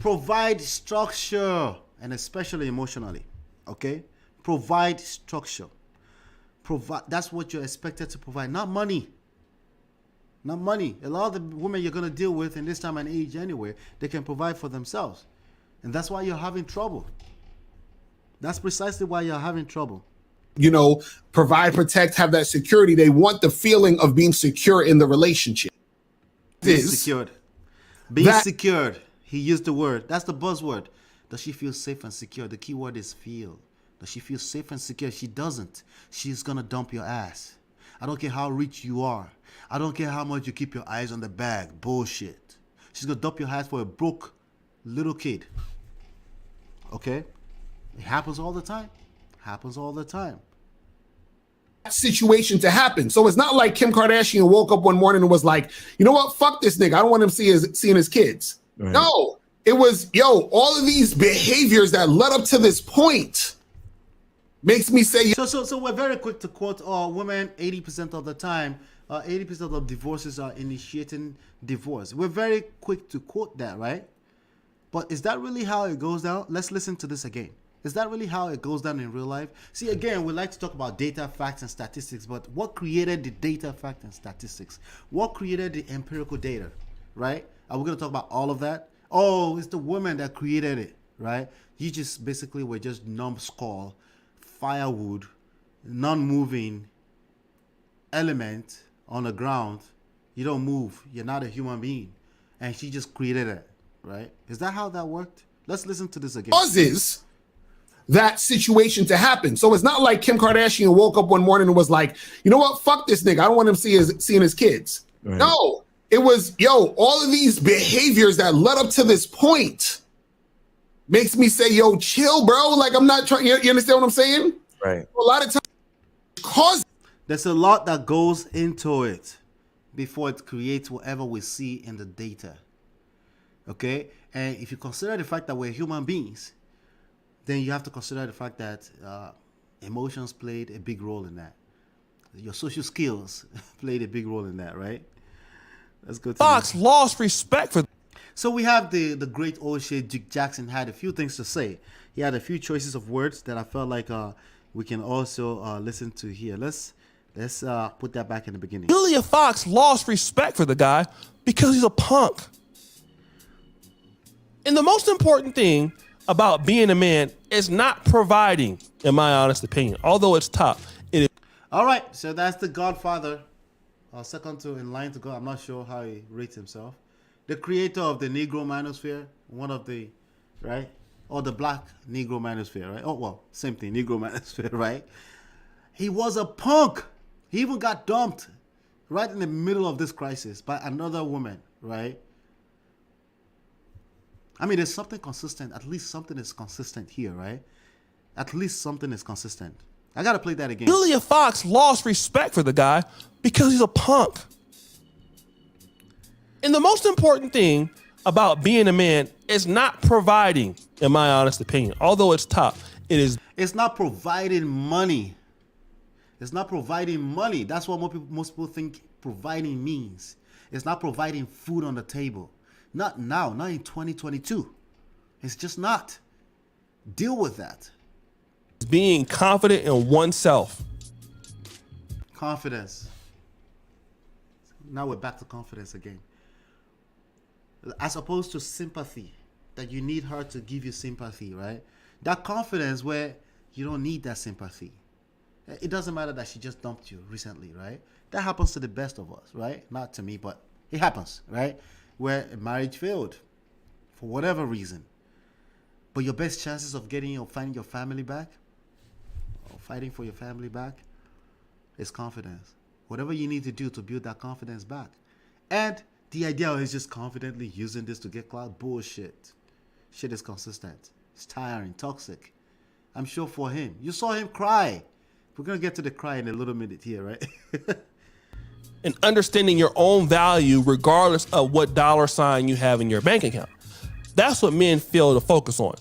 provide structure, and especially emotionally. Okay? Provide structure. That's what you're expected to provide, not money. Not money. A lot of the women you're going to deal with in this time and age anyway, they can provide for themselves. And that's why you're having trouble. That's precisely why you're having trouble. Provide, protect, have that security. They want the feeling of being secure in the relationship. Being secured. Being secured. He used the word. That's the buzzword. Does she feel safe and secure? The key word is feel. Does she feel safe and secure? She doesn't. She's going to dump your ass. I don't care how rich you are. I don't care how much you keep your eyes on the bag. Bullshit. She's going to dump your ass for a broke little kid. Okay? It happens all the time. Happens all the time. Situation to happen. So it's not like Kim Kardashian woke up one morning and was like, you know what? Fuck this nigga. I don't want him seeing his kids. Right. No. It was, all of these behaviors that led up to this point makes me say. So we're very quick to quote women 80% of the time. 80% of divorces are initiating divorce. We're very quick to quote that, right? But is that really how it goes down? Let's listen to this again. Is that really how it goes down in real life? See, again, we like to talk about data, facts, and statistics, but what created the data, fact, and statistics? What created the empirical data, right? Are we going to talk about all of that? Oh, it's the woman that created it, right? You just basically were just numbskull, firewood, non-moving element on the ground. You don't move. You're not a human being. And she just created it, right? Is that how that worked? Let's listen to this again. Causes that situation to happen. So it's not like Kim Kardashian woke up one morning and was like, you know what? Fuck this nigga. I don't want him seeing his kids. Right. No, it was, all of these behaviors that led up to this point makes me say, chill, bro. Like, I'm not trying, you understand what I'm saying? Right. A lot of times, there's a lot that goes into it before it creates whatever we see in the data. Okay? And if you consider the fact that we're human beings, then you have to consider the fact that emotions played a big role in that. Your social skills played a big role in that, right? Let's go to Fox lost respect for. So we have the great old shit. Dick Jackson had a few things to say. He had a few choices of words that I felt like we can also listen to here. Let's put that back in the beginning. Julia Fox lost respect for the guy because he's a punk. And the most important thing about being a man is not providing, in my honest opinion, although it's tough. It is. All right, so that's the Godfather, second to in line to go. I'm not sure how he rates himself. The creator of the Negro Manosphere, one of the, right? Or the Black Negro Manosphere, right? Oh, well, same thing, Negro Manosphere, right? He was a punk. He even got dumped right in the middle of this crisis by another woman, right? I mean, there's something consistent. At least something is consistent here, right? At least something is consistent. I got to play that again. Julia Fox lost respect for the guy because he's a punk. And the most important thing about being a man is not providing, in my honest opinion, although it's tough. It is. It's not providing money. It's not providing money. That's what most people think providing means. It's not providing food on the table. Not now, not in 2022. It's just not. Deal with that. Being confident in oneself. Confidence. Now we're back to confidence again. As opposed to sympathy, that you need her to give you sympathy, right? That confidence where you don't need that sympathy. It doesn't matter that she just dumped you recently, right? That happens to the best of us, right? Not to me, but it happens, right? Where a marriage failed for whatever reason. But your best chances of getting or finding your family back or fighting for your family back is confidence. Whatever you need to do to build that confidence back. And the idea is just confidently using this to get clout. Bullshit. Shit is consistent. It's tiring, toxic. I'm sure for him. You saw him cry. We're going to get to the cry in a little minute here, right? And understanding your own value regardless of what dollar sign you have in your bank account. That's what men fail to focus on.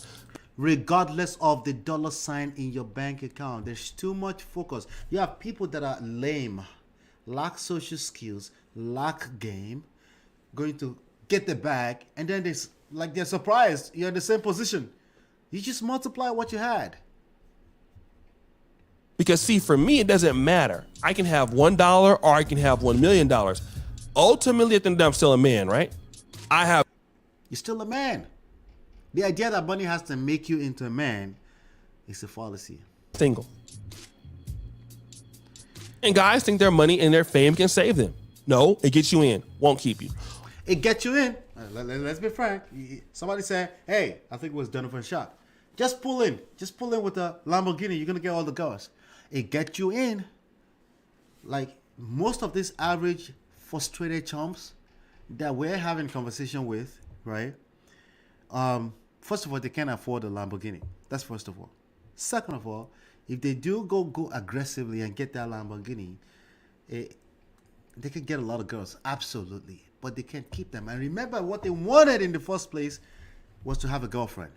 Regardless of the dollar sign in your bank account, there's too much focus. You have people that are lame, lack social skills, lack game, going to get the bag, and then they're surprised you're in the same position. You just multiply what you had. Because see, for me, it doesn't matter. I can have $1 or I can have $1 million. Ultimately, at the end of the day, I'm still a man, right? You're still a man. The idea that money has to make you into a man is a fallacy. Single. And guys think their money and their fame can save them. No, it gets you in, won't keep you. It gets you in. Let's be frank. Somebody said, hey, I think it was Donovan Shot. Just pull in. Just pull in with a Lamborghini. You're going to get all the girls. It gets you in. Like most of these average frustrated chumps that we're having conversation with, right? First of all, they can't afford a Lamborghini. That's first of all. Second of all, if they do go aggressively and get that Lamborghini, they can get a lot of girls, absolutely. But they can't keep them. And remember, what they wanted in the first place was to have a girlfriend.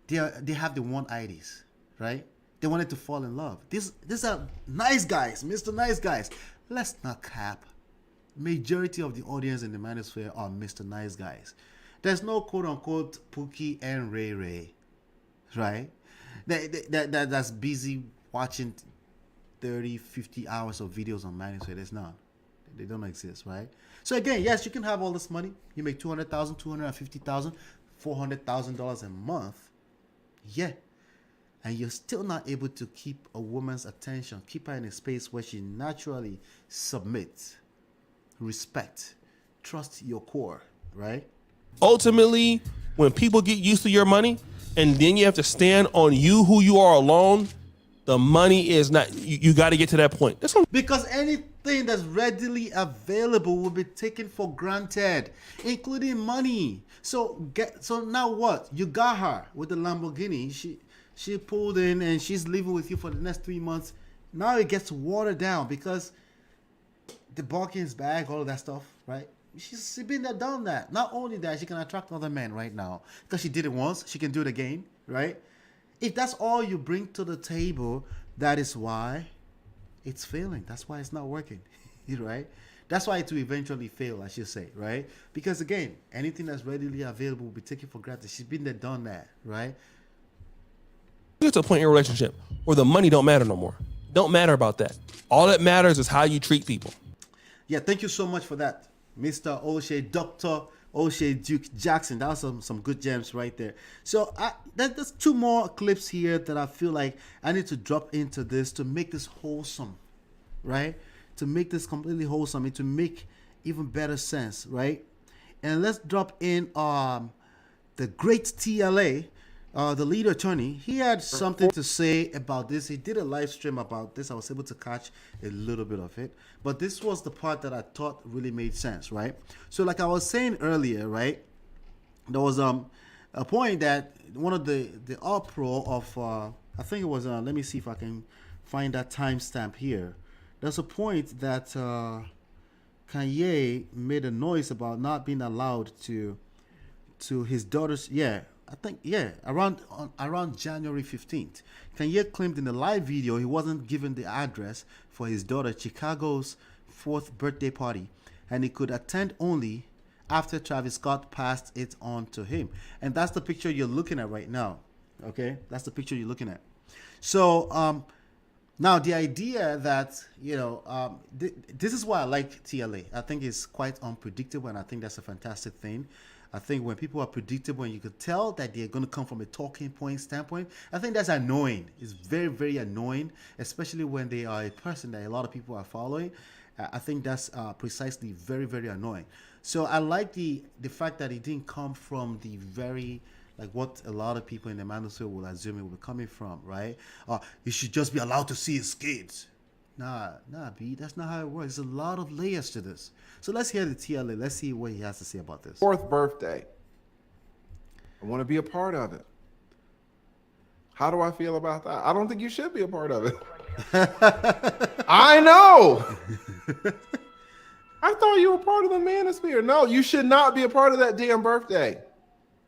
They have the one IDs, right? They wanted to fall in love. These are nice guys, Mr. Nice Guys. Let's not cap. Majority of the audience in the manosphere are Mr. Nice Guys. There's no quote-unquote pookie and ray, right? That's busy watching 30, 50 hours of videos on manosphere. There's none. They don't exist, right? So again, yes, you can have all this money. You make $200,000, $250,000, $400,000 a month. Yeah. And you're still not able to keep a woman's attention, keep her in a space where she naturally submits, respect, trust your core, right? Ultimately, when people get used to your money and then you have to stand on you who you are alone, the money is not, you got to get to that point. Because anything that's readily available will be taken for granted, including money. So now what? You got her with the Lamborghini. She pulled in and she's living with you for the next 3 months. Now it gets watered down because the Balkans bag, all of that stuff, right? She's been there, done that. Not only that, she can attract other men right now because she did it once. She can do it again, right? If that's all you bring to the table, that is why it's failing. That's why it's not working, right? That's why it will eventually fail, I should say, right? Because again, anything that's readily available will be taken for granted. She's been there, done that, right? You get to a point in your relationship where the money don't matter no more. Don't matter about that. All that matters is how you treat people. Yeah, thank you so much for that, Mr. O'Shea, Dr. O'Shea Duke Jackson. That was some good gems right there. So there's 2 more clips here that I feel like I need to drop into this to make this wholesome, right? To make this completely wholesome and to make even better sense, right? And let's drop in the great TLA, the lead attorney. He had something to say about this. He did a live stream about this. I was able to catch a little bit of it, but this was the part that I thought really made sense, right? So like I was saying earlier, right, there was a point that one of the uproar of I think it was let me see if I can find that timestamp here. There's a point that Kanye made a noise about not being allowed to his daughter's, around January 15th. Kanye claimed in the live video he wasn't given the address for his daughter Chicago's 4th birthday party, and he could attend only after Travis Scott passed it on to him. And that's the picture you're looking at right now. Okay, that's the picture you're looking at. So now the idea that this is why I like TLA. I think it's quite unpredictable, and I think that's a fantastic thing. I think when people are predictable and you could tell that they're going to come from a talking point standpoint, I think that's annoying. It's very, very annoying, especially when they are a person that a lot of people are following. I think that's precisely very, very annoying. So I like the fact that it didn't come from the very, like what a lot of people in the manosphere will assume it will be coming from, right? You should just be allowed to see his kids. Nah, B, that's not how it works. There's a lot of layers to this. So let's hear the TLA. Let's see what he has to say about this. 4th birthday. I want to be a part of it. How do I feel about that? I don't think you should be a part of it. I know. I thought you were part of the manosphere. No, you should not be a part of that damn birthday.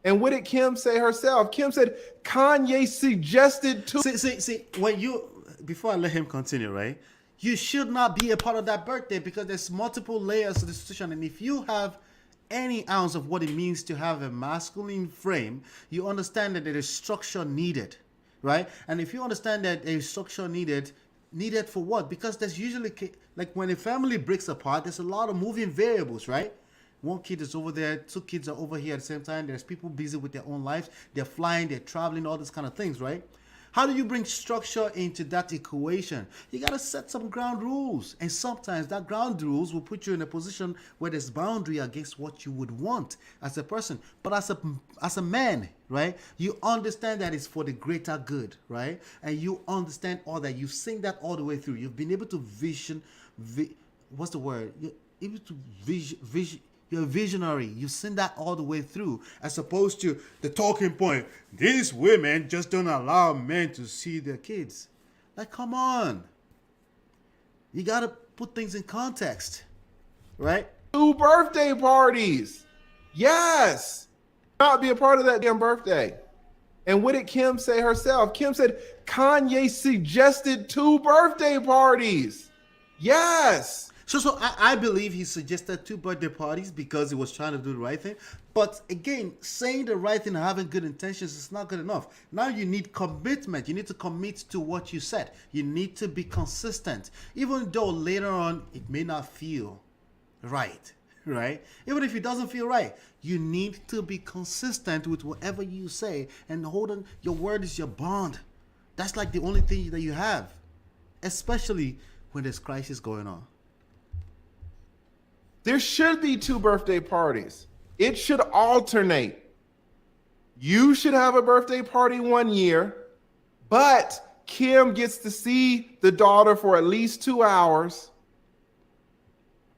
And what did Kim say herself? Kim said Kanye suggested to. See, before I let him continue, right? You should not be a part of that birthday because there's multiple layers to the situation. And if you have any ounce of what it means to have a masculine frame, you understand that there is structure needed, right? And if you understand that there is structure needed for what? Because there's usually, like when a family breaks apart, there's a lot of moving variables, right? One kid is over there, 2 kids are over here at the same time. There's people busy with their own lives. They're flying, they're traveling, all this kind of things, right? How do you bring structure into that equation? You got to set some ground rules. And sometimes that ground rules will put you in a position where there's boundary against what you would want as a person. But as a man, right, you understand that it's for the greater good, right? And you understand all that. You've seen that all the way through. You've been able to what's the word? You're able to vision. You're a visionary. You've seen that all the way through, as opposed to the talking point. These women just don't allow men to see their kids. Like, come on. You got to put things in context, right? 2 birthday parties. Yes. Not be a part of that damn birthday. And what did Kim say herself? Kim said Kanye suggested 2 birthday parties. Yes. So I believe he suggested 2 birthday parties because he was trying to do the right thing. But again, saying the right thing and having good intentions is not good enough. Now you need commitment. You need to commit to what you said. You need to be consistent. Even though later on it may not feel right? Even if it doesn't feel right, you need to be consistent with whatever you say and hold on. Your word is your bond. That's like the only thing that you have, especially when there's crisis going on. There should be 2 birthday parties. It should alternate. You should have a birthday party one year, but Kim gets to see the daughter for at least 2 hours.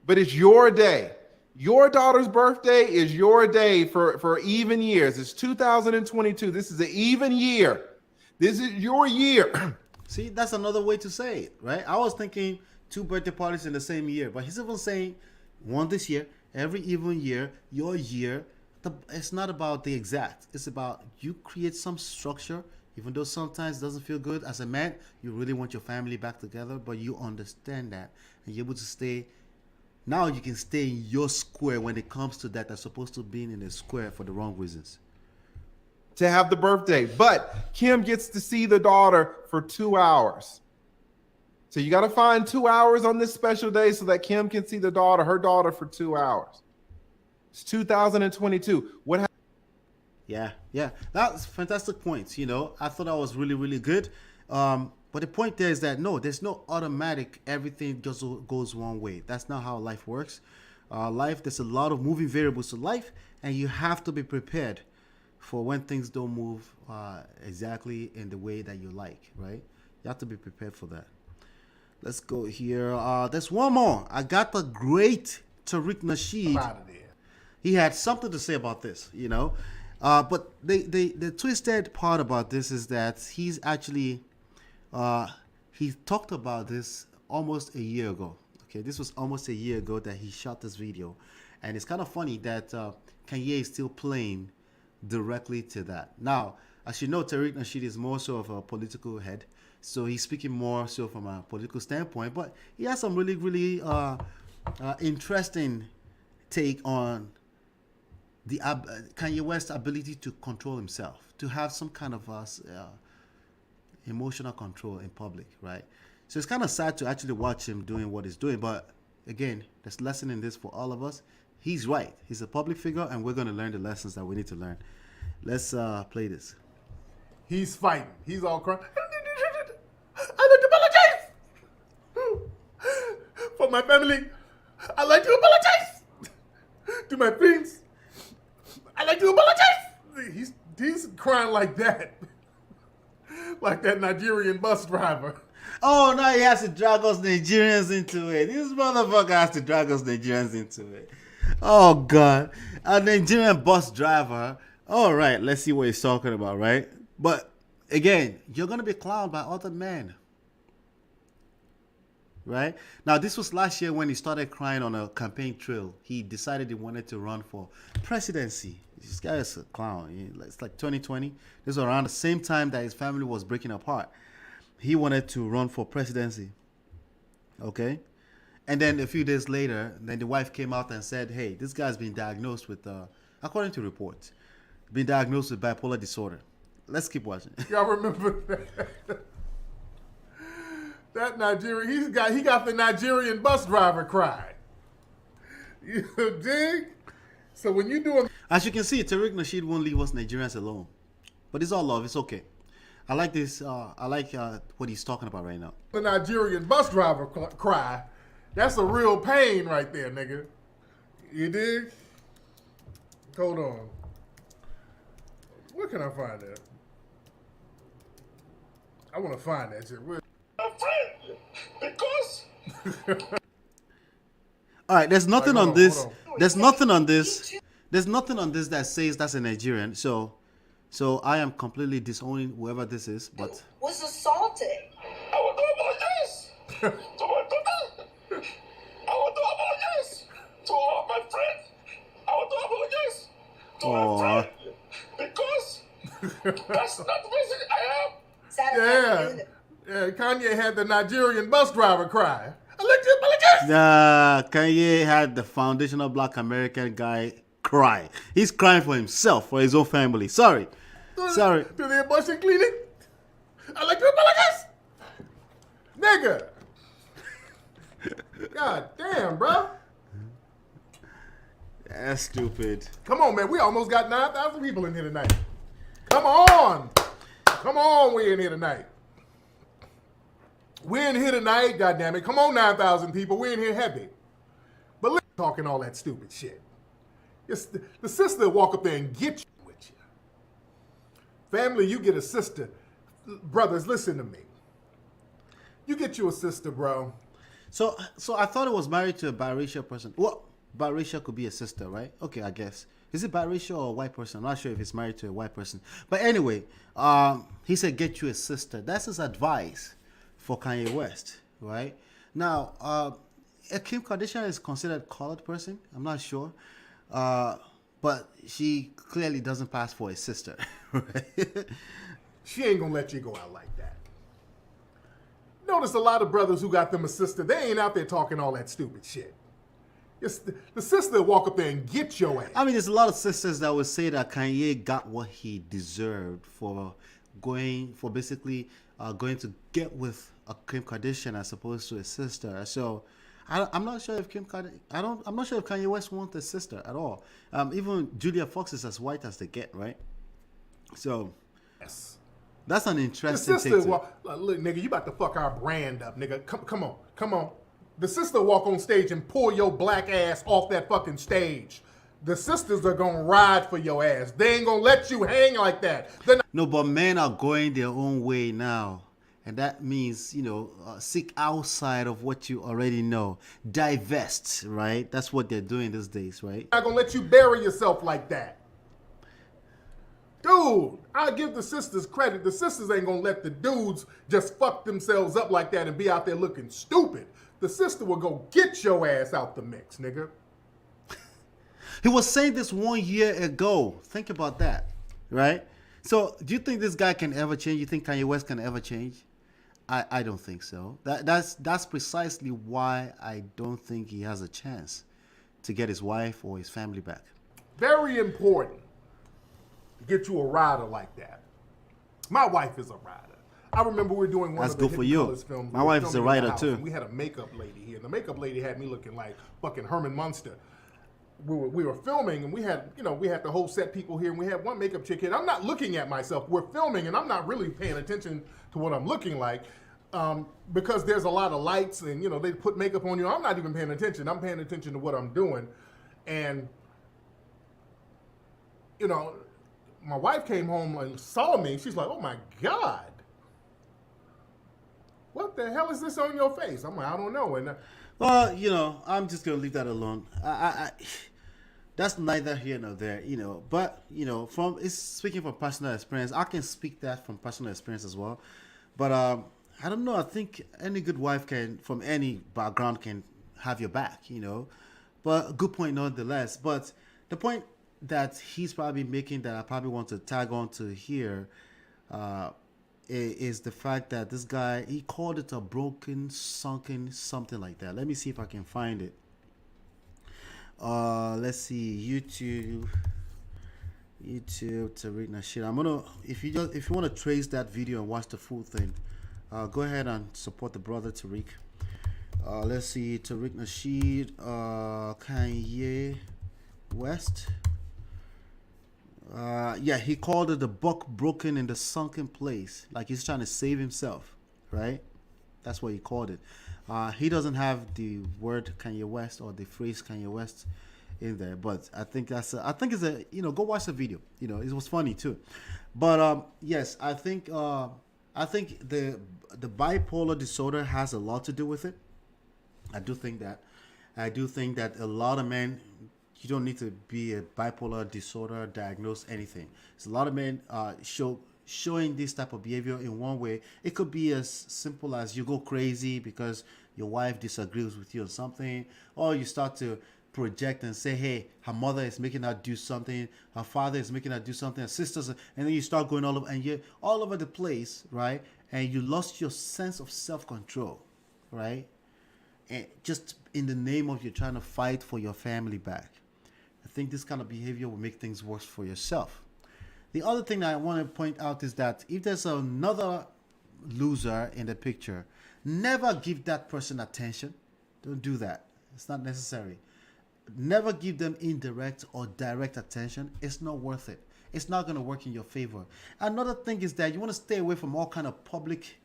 But it's your day. Your daughter's birthday is your day for even years. It's 2022. This is an even year. This is your year. See, that's another way to say it, right? I was thinking 2 birthday parties in the same year, but he's even saying one this year, every even year, your year. It's not about the exact. It's about you create some structure, even though sometimes it doesn't feel good. As a man, you really want your family back together, but you understand that, and you're able to stay Now you can stay in your square when it comes to that. That's supposed to be in a square for the wrong reasons. To have the birthday. But Kim gets to see the daughter for 2 hours. So you got to find 2 hours on this special day so that Kim can see her daughter for 2 hours. It's 2022. What happened? Yeah. That's fantastic points. You know, I thought that was really, really good. But the point there is that no, there's no automatic everything just goes one way. That's not how life works. There's a lot of moving variables to life, and you have to be prepared for when things don't move exactly in the way that you like, right? You have to be prepared for that. Let's go here. There's one more. I got the great Tariq Nasheed. He had something to say about this, you know. But the twisted part about this is that he's actually he talked about this almost a year ago. Okay, this was almost a year ago that he shot this video, and it's kind of funny that Kanye is still playing directly to that. Now, as you know, Tariq Nasheed is more so of a political head, so he's speaking more so from a political standpoint, but he has some really, really interesting take on the Kanye West's ability to control himself, to have some kind of emotional control in public, right? So it's kind of sad to actually watch him doing what he's doing, but again, there's a lesson in this for all of us. He's right. He's a public figure, and we're going to learn the lessons that we need to learn. Let's play this. He's fighting. He's all crying. I like to apologize for my family. I like to apologize to my friends. I like to apologize. He's crying like that. Like that Nigerian bus driver. Oh, now he has to drag us Nigerians into it. This motherfucker has to drag us Nigerians into it. Oh, God. A Nigerian bus driver. All right, let's see what he's talking about, right? But, again, you're going to be clowned by other men. Right? Now, this was last year when he started crying on a campaign trail. He decided he wanted to run for presidency. This guy is a clown. It's like 2020. This was around the same time that his family was breaking apart. He wanted to run for presidency. Okay? And then a few days later, then the wife came out and said, hey, this guy's been diagnosed with, according to reports, been diagnosed with bipolar disorder. Let's keep watching. Y'all remember that? That Nigerian, he got the Nigerian bus driver cry. You dig? So when you do as you can see, Tariq Nasheed won't leave us Nigerians alone. But it's all love. It's okay. I like this. I like what he's talking about right now. The Nigerian bus driver cry. That's a real pain right there, nigga. You dig? Hold on. Where can I find that? I want to find that shit. Where? Because. All right, there's nothing on this. There's nothing on this. There's nothing on this that says that's a Nigerian. So I am completely disowning whoever this is. But was assaulted. I want to apologize to my people. I want to apologize to all my friends. I want to apologize to my friends because that's not the person I am. Yeah, Kanye had the Nigerian bus driver cry. I like to apologize. Kanye had the foundational Black American guy cry. He's crying for himself, for his own family. Sorry. To the abortion clinic. I like to apologize. Nigga. God damn, bro. That's stupid. Come on, man. We almost got 9,000 people in here tonight. Come on. Come on, we're in here tonight. We're in here tonight, goddammit. Come on, 9,000 people. We're in here heavy. But let's talking all that stupid shit. The sister will walk up there and get you with you. Family, you get a sister. Brothers, listen to me. You get you a sister, bro. So I thought it was married to a biracial person. Well, biracial could be a sister, right? Okay, I guess. Is it biracial or a white person? I'm not sure if it's married to a white person. But anyway, he said get you a sister. That's his advice for Kanye West, right? Now, Kim Kardashian is considered a colored person. I'm not sure. But she clearly doesn't pass for a sister, right? She ain't gonna let you go out like that. Notice a lot of brothers who got them a sister, they ain't out there talking all that stupid shit. The sister walk up there and get your ass. I mean, there's a lot of sisters that would say that Kanye got what he deserved for basically going to get with a Kim Kardashian as opposed to a sister. So I'm not sure if I'm not sure if Kanye West wants a sister at all. Even Julia Fox is as white as they get, right? So Yes. that's an The interesting sister take. walk, like, look, nigga, you about to fuck our brand up, nigga. Come on. The sister walk on stage and pull your black ass off that fucking stage. The sisters are gonna ride for your ass. They ain't gonna let you hang like that. No, but men are going their own way now. And that means, seek outside of what you already know. Divest, right? That's what they're doing these days, right? Not gonna let you bury yourself like that. Dude, I give the sisters credit. The sisters ain't gonna let the dudes just fuck themselves up like that and be out there looking stupid. The sister will go get your ass out the mix, nigga. He was saying this 1 year ago. Think about that, right? So do you think this guy can ever change? You think Kanye West can ever change? I don't think so. That's precisely why I don't think he has a chance to get his wife or his family back. Very important to get you a rider like that. My wife is a rider. I remember we were doing one That's of the good for Hidden you. Colors films. My We were wife is a filming in the writer, house, too. and we had a makeup lady here, and the makeup lady had me looking like fucking Herman Munster. We were filming, and we had the whole set people here, and we had one makeup chick here. I'm not looking at myself. We're filming, and I'm not really paying attention to what I'm looking like, because there's a lot of lights, and they put makeup on you. I'm not even paying attention. I'm paying attention to what I'm doing, and my wife came home and saw me. She's like, "Oh my God, what the hell is this on your face?" I'm like, "I don't know." And Well, I'm just gonna leave that alone. That's neither here nor there, But it's speaking from personal experience. I can speak that from personal experience as well. But I don't know. I think any good wife from any background can have your back, But a good point nonetheless. But the point that he's probably making that I probably want to tag on to here is the fact that this guy, he called it a broken, sunken, something like that. Let me see if I can find it. Let's see, YouTube, Tariq Nasheed. I'm gonna, if you want to trace that video and watch the full thing, go ahead and support the brother Tariq. Let's see, Tariq Nasheed, Kanye West. Yeah, he called it the buck broken in the sunken place, like he's trying to save himself, right? That's what he called it. He doesn't have the word Kanye West or the phrase Kanye West in there, but I think it's a go watch the video. It was funny too. But yes, I think the bipolar disorder has a lot to do with it. I do think that a lot of men, you don't need to be a bipolar disorder diagnosed anything. So a lot of men showing this type of behavior in one way. It could be as simple as you go crazy because your wife disagrees with you on something, or you start to project and say, hey, her mother is making her do something, her father is making her do something, her sisters, and then you start going all over, and you're all over the place, right? And you lost your sense of self-control, right? And just in the name of you're trying to fight for your family back. I think this kind of behavior will make things worse for yourself. The other thing that I want to point out is that if there's another loser in the picture, never give that person attention. Don't do that. It's not necessary. Never give them indirect or direct attention. It's not worth it. It's not going to work in your favor. Another thing is that you want to stay away from all kind of public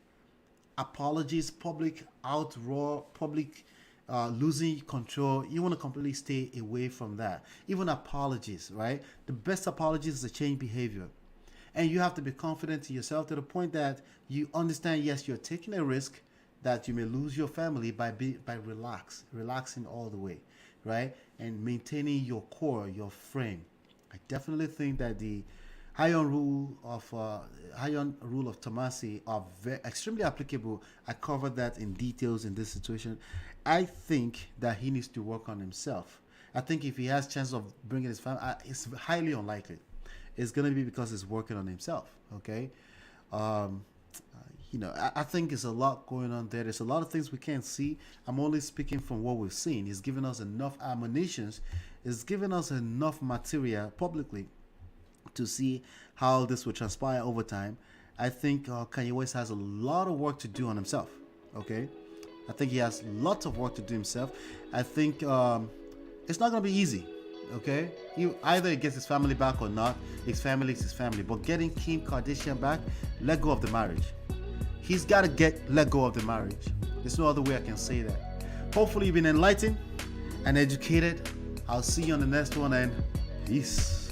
apologies, public outroar, public losing control. You want to completely stay away from that. Even apologies, right? The best apologies is to change behavior. And you have to be confident in yourself to the point that you understand, yes, you're taking a risk that you may lose your family by relaxing all the way, right? And maintaining your core, your frame. I definitely think that the iron rule of Tomasi are extremely applicable. I covered that in details in this situation. I think that he needs to work on himself. I think if he has chance of bringing his family, it's highly unlikely. It's going to be because he's working on himself, okay? I think there's a lot going on there. There's a lot of things we can't see. I'm only speaking from what we've seen. He's given us enough ammunitions. He's given us enough material publicly to see how this will transpire over time. I think Kanye West has a lot of work to do on himself. Okay, I think he has lots of work to do himself. I think it's not gonna be easy. Okay, either he gets his family back or not. His family is his family. But getting Kim Kardashian back, let go of the marriage. He's got to let go of the marriage. There's no other way I can say that. Hopefully you've been enlightened and educated. I'll see you on the next one, and peace.